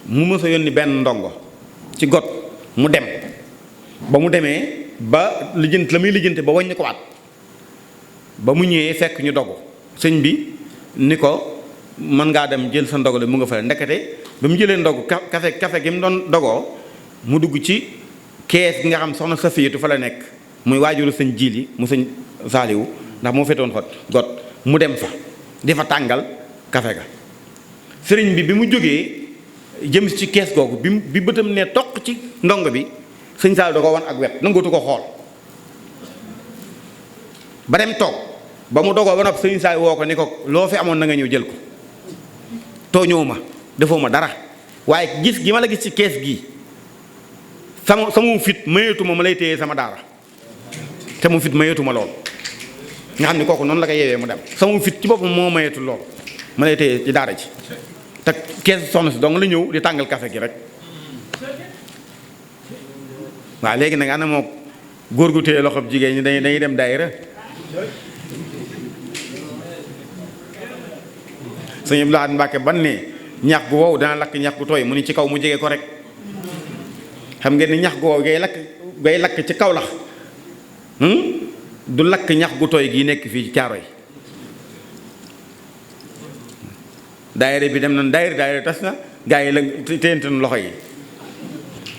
mu mos a yónni benn ndongo ci got mu dem ba mu demee ba lijjant la muy lijjante ba wàññi ko waat ba mu ñëwee fekk ñu dogu sëñ bi ni ko mën ngaa dem jël sa ndogale mu nga fa ndekete ba mu jëlee ndogu kafe gi mu doon dogoo mu dugg ci kees gi nga xam soxna Safiyatu fa la nekk muy waajuru sëñ Jili mu sëñ Saaliwu ndax moo fetoon got mu dem fa di fa tàngal kafe ga sëriñ bi mu jógee jëm ci kees googu bi bëtam ne toq ci ndongo bi sëñ Saliou da ko wan ak wet nangootu ko xool ba dem toog ba mu dogoo ba noppi sëñ Saliou woo ko ni ko loo fi amoon na nga ñëw jël ko tooñoo ma defoo ma dara waaye gis gi ma la gis ci kees gi sama fit mayeetuma ma lay téye sama daara te mu fit mayeetuma lool nga xam ni kooku noonu la ko yeewee mu dem sama fit ci boppam moo mayeetu lool ma lay téye ci daara ji te kees soxna si dong la ñëw di tàngal café gi rek waaw léegi nag ana moo góor gu téye loxob jigéen ñi dañuy dem daayira sëñ Abdou Lahad Mbàkke ban ne ñax gu wow dana lakk ñax gu tooy mu ni ci kaw mu jege ko rek xam ngeen ni ñax gu wow ngay lakk ci kaw lax du lakk ñax gu tooy gi nekk fii ci caaro yi daayira bi dem na daayira tas na gaa yi la téyante na loxo yi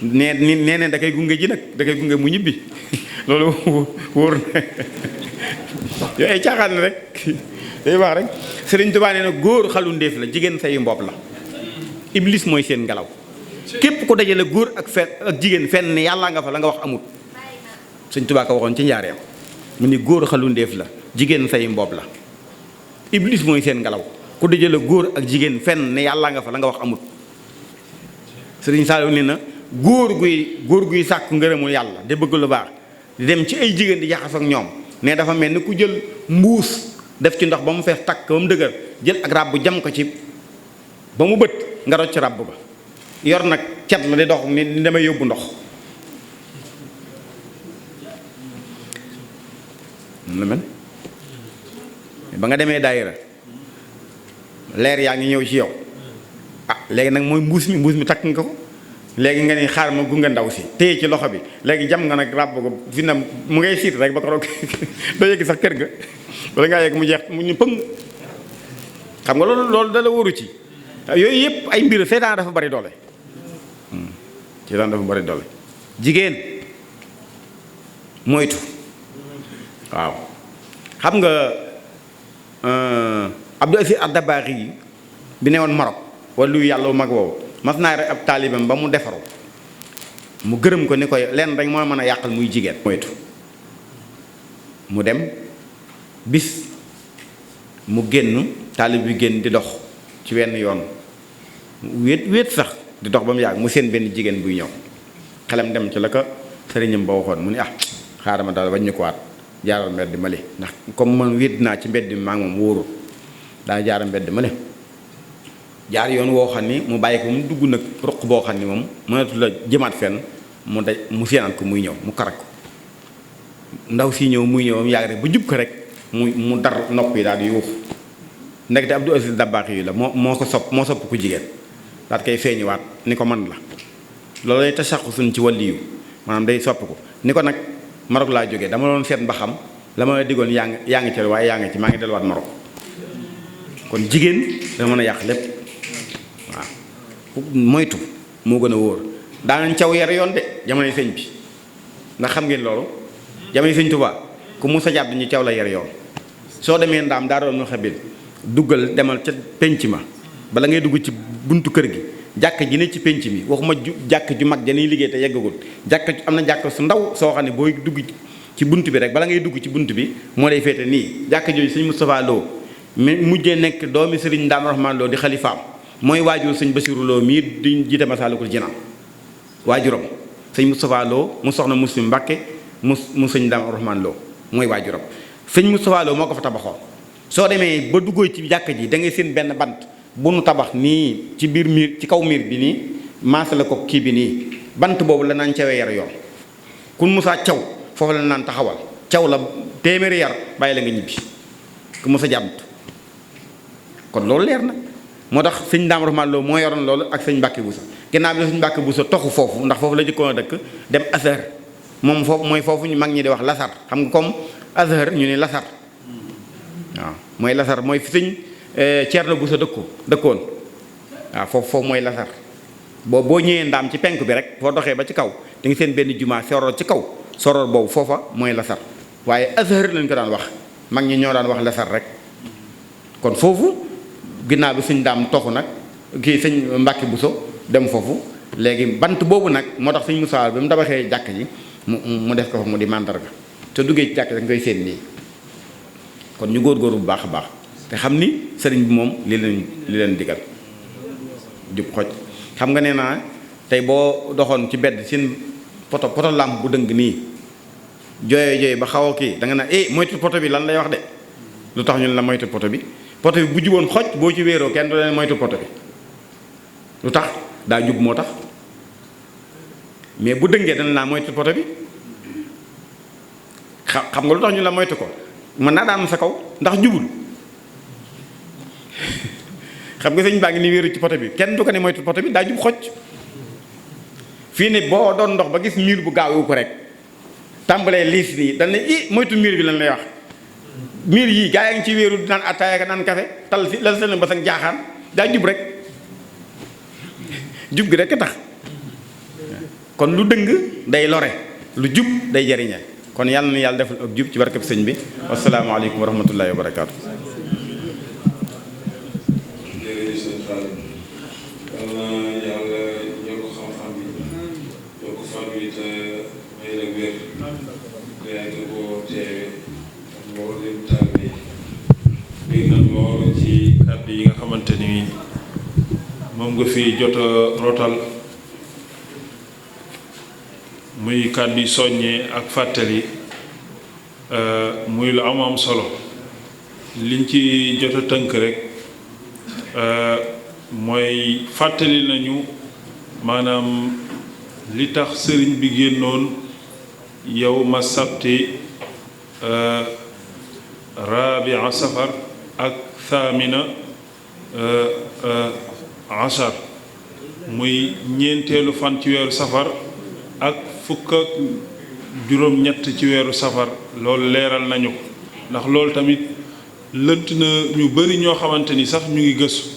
nee da koy gunge ji nag da koy gunge mu ñibbi loolu wóor na yooyu ay caaxaan la rek day wax rek Sëriñ Tuubaa nee na góor xalu ndéef la jigéen sayu mbopp la iblis mooy seen ngelaw képp ko dajale góor ak jigéen fenn ne yàllaa nga fa la nga wax amut Sëriñ Tuubaa ko waxoon ci njaareem mu ni góor xalu ndéef la jigéen sayu mbopp la iblis mooy seen ngelaw ku dajale góor ak jigéen fenn ne yàllaa nga fa la nga wax amut Sëriñ Saliou nee na góor guy sàkku ngërëmul yàlla de bëgg lu baax di dem ci ay jigéen di jaxas ak ñoom ne dafa mel ni ku jël mbuus def ci ndox ba mu fees takk ba mu dëgër jël ak ràbb jam ko ci ba mu bët nga rocc ràbb ba yor nag cet la di dox ni damay yóbbu ndox la mel ba nga demee daayira leer yaa ngi ñëw ci yow léegi nag mooy mbuus mi takk nga ko léegi nga ni xaar ma gunge ndaw si téye ci loxo bi léegi jam nga nag ràbb ko fi na mu ngay siit rek ba ko roog doo yegg sax kër ga wala ngaa yegg mu jeex mu ñu pëng xam nga loolu dala wóoru ci yooyu yëpp ay mbir seetaan dafa bari doole seetaan dafa bari doole jigéen moytu waaw xam nga Abdou Aziz Ad-Dabakh yi bi ne woon Maroc wala yàlla mag woowu mas naa rek ab taalibam ba mu defaru mu gërëm ko ni koy lenn rek moo mën a yàqal muy jigéen moytu mu dem bis mu génn taalib bi génn di dox ci wenn yoon wéet sax di dox ba mu yàgg mu seen benn jigéen buy ñëw xelam dem ci la ko sëriñam ba waxoon mu ni xaaral ma daal bañ ñu ko waat jaaral mbedd ma li ndax comme man wéet naa ci mbedd mi maa ngi moom wóoru daa jaaral mbedd ma li jaar yoon woo xam ni mu bàyyi ko mu dugg nag ruq boo xam ni moom mënatu la jëmaat fenn mu séenaat ko muy ñëw mu karak ko ndaw si ñëw muy ñëw am yàgg rek ba jub ko rek mu dar nopp yi daal di yuuxu ndekete Abdou Aziz Dabakh yi la moo sopp ku jigéen daal koy feeñuwaat ni ko man la loolu lay tasaxu suñ ci wàlliyu maanaam day sopp ko ni ko nag Maroc laa jógee dama doon seet ba xam la ma diggoon yaa ngi ci waaye yaa ngi ci maa ngi delluwaat Maroc kon jigéen dama mën a yàq lépp waaw moytu moo gën a wóor daanañ caw yar yoon de jamonoy sëñ bi ndax xam ngeen loolu jamonoy sëñ Tuubaa ku mu sa jàpp ñu caw la yar yoon soo demee ndaam daa doon xabil duggal demal ca penc ma bala ngay dugg ci buntu kër gi jàkk ji ne ci penc mi waxuma jàkk ju mag janiy liggéey te yeggagul jàkk am na jàkk su ndaw soo xam ne booy dugg ci bunt bi rek bala ngay dugg ci bunt bi moo lay féete nii jàkk jooju sëñ Moustapha Lo mi mujjee nekk doomi sëriñ Ndaam Rahmaan Lo di xalifaam mooy waajur sëñ Basiru Lo mii di jiite Masaalikul Jinaan waajuram sëñ Moustapha Lo mu soxna Muslim Mbàkke mu sëñ Ndaam Rahmaan Lo mooy waajuram sëñ Moustapha Lo moo ko fa tabaxoon soo demee ba duggoo ci jàkk ji da ngay seen benn bant bu nu tabax nii ci biir miir ci kaw miir bi nii maasa la ko kii bi nii bant boobu la naan cawee yar yoon kun musaa caw foofu la naan taxawal caw la téeméeri yar bàyyi la nga ñibbi ku musa jàmt kon loolu leer na moo tax sëñ Ndaam Rahmaan Lo moo yoroon loolu ak sëñ Mbàkke Buso ginnaaw bi sëñ Mbàkke Buso toxu foofu ndax foofu la jëkkoon a dëkk dem Azhar moom foofu mooy foofu ñu mag ñi di wax lasar xam nga comme Azhar ñu ne lasar waaw mooy lasar mooy fi sëñ Ceerno Buso dëkkoon waaw foofu mooy lasar boo ñëwee ndaam ci penk bi rek foo doxee ba ci kaw da nga seen benn jumaa soror ci kaw soror boobu foofa mooy lasar waaye Azhar lañ ko daan wax mag ñi ñoo daan wax lasar rek kon foofu ginnaaw bi sëñ Ndaam toxu nag kii sëñ Mbàkke Buso dem foofu léegi bant boobu nag moo tax sëñ Moussa bi mu tabaxee jàkk ji mu def ko fa mu di màndarga te duggee ci jàkk da nga koy seen nii kon ñu góorgóorlu bu baax a baax te xam ni sëriñ bi moom li leen digal jub xoj xam nga nee naa tey boo doxoon ci bedd seen poto làmp bu dëng nii jooyee ba xaw a kii da nga naan moytu poto bi lan lay wax de lu tax ñu la moytu poto bi bu juboon xoj boo ci wéeroo kenn du leen moytu poto bi lu tax daa jub moo tax mais bu dëngee dana laa moytu poto bi xam nga lu tax ñu la moytu ko mën naa daan sa kaw ndax jubul xam nga sëñ baa ngi ni wéeru ci poto bi kenn du ko ne moytu poto bi daa jub xoj fii ne boo doon ndox ba gis miir bu gaaw ko rek tàmbalee liis nii dañ ne moytu miir bi lan lay wax miir yii gaa yaa ngi ci wéeru naan attaaya ka naan kafe tal si lal seen ba sax jaaxaan daa jub rek jub gi rek tax kon lu dëng day lore lu jub day jariñe kon yàlla na yàlla defal ak jub ci barkeb sëñ bi wasalaamaaleykum wa rahmatullahi wa barakaatu. ci kàddu yi nga xamante ni moom nga fi jot a rotal muy kàddu yi soññee ak fàttali muy lu am solo liñ ci jot a tënk rek mooy fàttali nañu maanaam li tax sëriñ bi génnoon yow ma sabti rabia safar ak thamina ashar muy ñeenteelu fan ci weeru safar ak fukk ak juróom-ñett ci weeru safar loolu leeral nañu ko ndax loolu tamit lënt na ñu bari ñoo xamante ni sax ñu ngi gëstu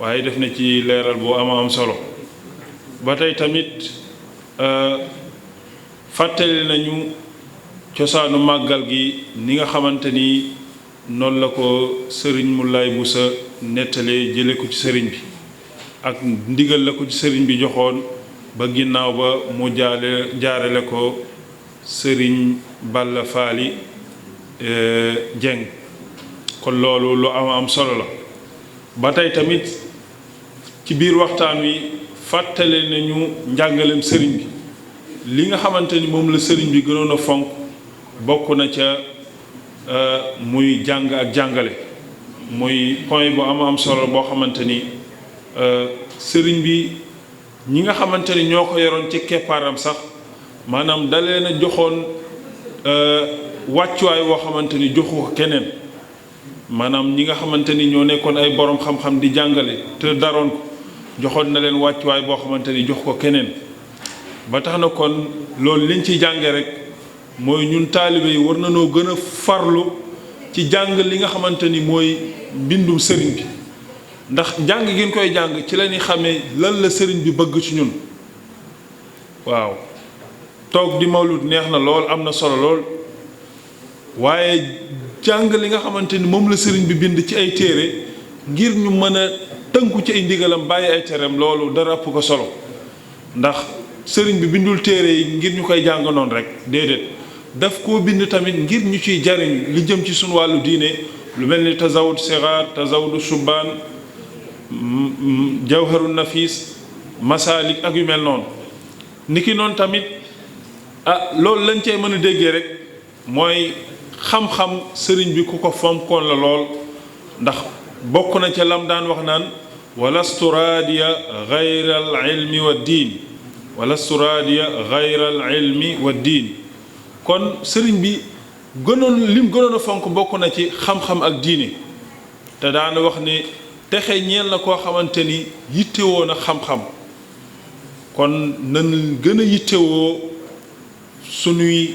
waaye def na ci leeral boo am solo ba tey tamit fàttali nañu cosaanu màggal gi ni nga xamante ni noonu la ko sëriñ Moulay Boussa nettalee jële ko ci sëriñ bi ak ndigal la ko ci sëriñ bi joxoon ba ginnaaw ba mu jaarale ko sëriñ Balla Faali Jeng kon loolu lu am solo la ba tey tamit ci biir waxtaan wi fàttale nañu njàngaleem sëriñ bi li nga xamante ni moom la sëriñ bi gënoon a fonk bokk na ca muy jàng ak jàngale muy point bu am solo boo xamante ni sëriñ bi ñi nga xamante ni ñoo ko yoroon ci keppaaram sax maanaam da leen a joxoon wàccuwaay woo xamante ni joxu ko keneen maanaam ñi nga xamante ni ñoo nekkoon ay borom xam-xam di jàngale te daroon ko joxoon na leen wàccuwaay boo xamante ni jox ko keneen ba tax na kon loolu liñ ciy jànge rek mooy ñun taalibe yi war nañoo gën a farlu ci jàng li nga xamante ni mooy mbindum sëriñ bi ndax jàng gi ñu koy jàng ci la ñuy xamee lan la sëriñ bi bëgg ci ñun waaw toog di mawlud neex na lool am na solo lool waaye jàng li nga xamante ni moom la sëriñ bi bind ci ay téere ngir ñu mën a tënku ci ay ndigalam bàyyi ay tereem loolu dara ëpp ko solo ndax sëriñ bi bindul téere yi ngir ñu koy jàng noonu rek déedéet daf koo bind tamit ngir ñu ciy jariñ li jëm ci sunu wàllu diine lu mel ni tazawud sigaar tazawudu shubaan jawharu nafis masalik ak yu mel noonu niki noonu tamit loolu lañ cee mën a déggee rek mooy xam-xam sëriñ bi ku ko fonkoon la lool ndax bokk na ca lam daan wax naan walastu raadiya gayra al ilmi wa diin walastu raadiya gayra al ilmi wa diin kon sëriñ bi lim gënoon a fonk bokk na ci xam-xam ak diine te daana wax ne texe ñeel na koo xamante ni yittewoo na xam-xam kon nan gën a yittewoo sunuy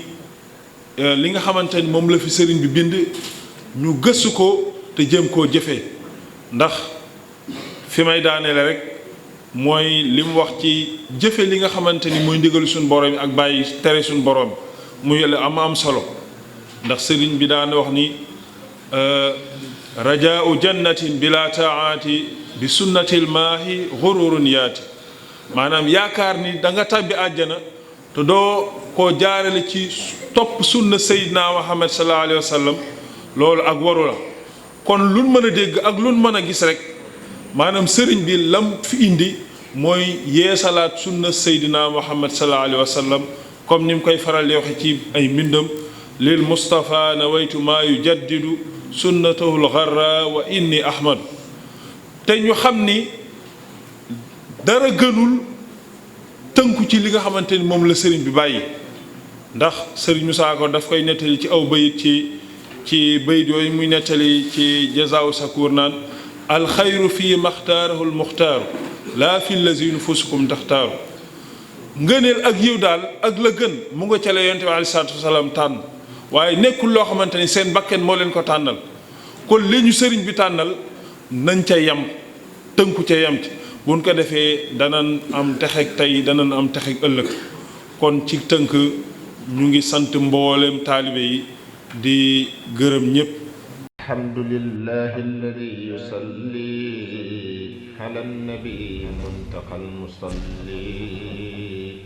li nga xamante ni moom la fi sëriñ bi bind ñu gëstu ko te jëm koo jëfee ndax fi may daaneele rek mooy li mu wax ci jëfe li nga xamante ni mooy ndigalu suñu borom yi ak bàyyi tere suñu borom mu yële am solo ndax sëriñ bi daana wax ni rajaau jannatin bila taati bi sunnatil maahi xururun yaati maanaam yaakaar ni da nga tàbbi àjjana te doo koo jaarale ci topp sunna Seydina Muhammad sallallahu alayhi wa sallam loolu ak waru la. kon luñ mën a dégg ak luñ mën a gis rek maanaam sëriñ bi lam fi indi mooy yeesalaat sunna Seydina Muhammad sallallahu alayhi wa sallam comme ni mu koy faral di waxe ci ay mbindam lil Mustafa nawaytu maa yujaddidu sunnatahul gharra wa inni ahmadu te ñu xam ni dara gënul tënku ci li nga xamante ni moom la sëriñ bi bàyyi ndax sëriñ Musaa Ko daf koy nettali ci aw bayit ci bayit yooyu muy nettali ci jazaawu sakuur naan alxayru fii maxtaarahu lmuxtaaru laa fi lazi nufusukum taxtaaru ngëneel ak yiw daal ak la gën mu nga ca la yonent bi aleyhi salaatu wa salaam tànn waaye nekkul loo xamante ni seen bakken moo leen ko tànnal kon li ñu sëriñ bi tànnal nañ ca yem tënku ca yem ci buñ ko defee danañ am texeeg tey danañ am texeeg ëllëg kon ci tënk ñu ngi sant mboolem taalibe yi di gërëm ñépp alhamdulillahi alladi yusalli ala nabi muntaqa almusalli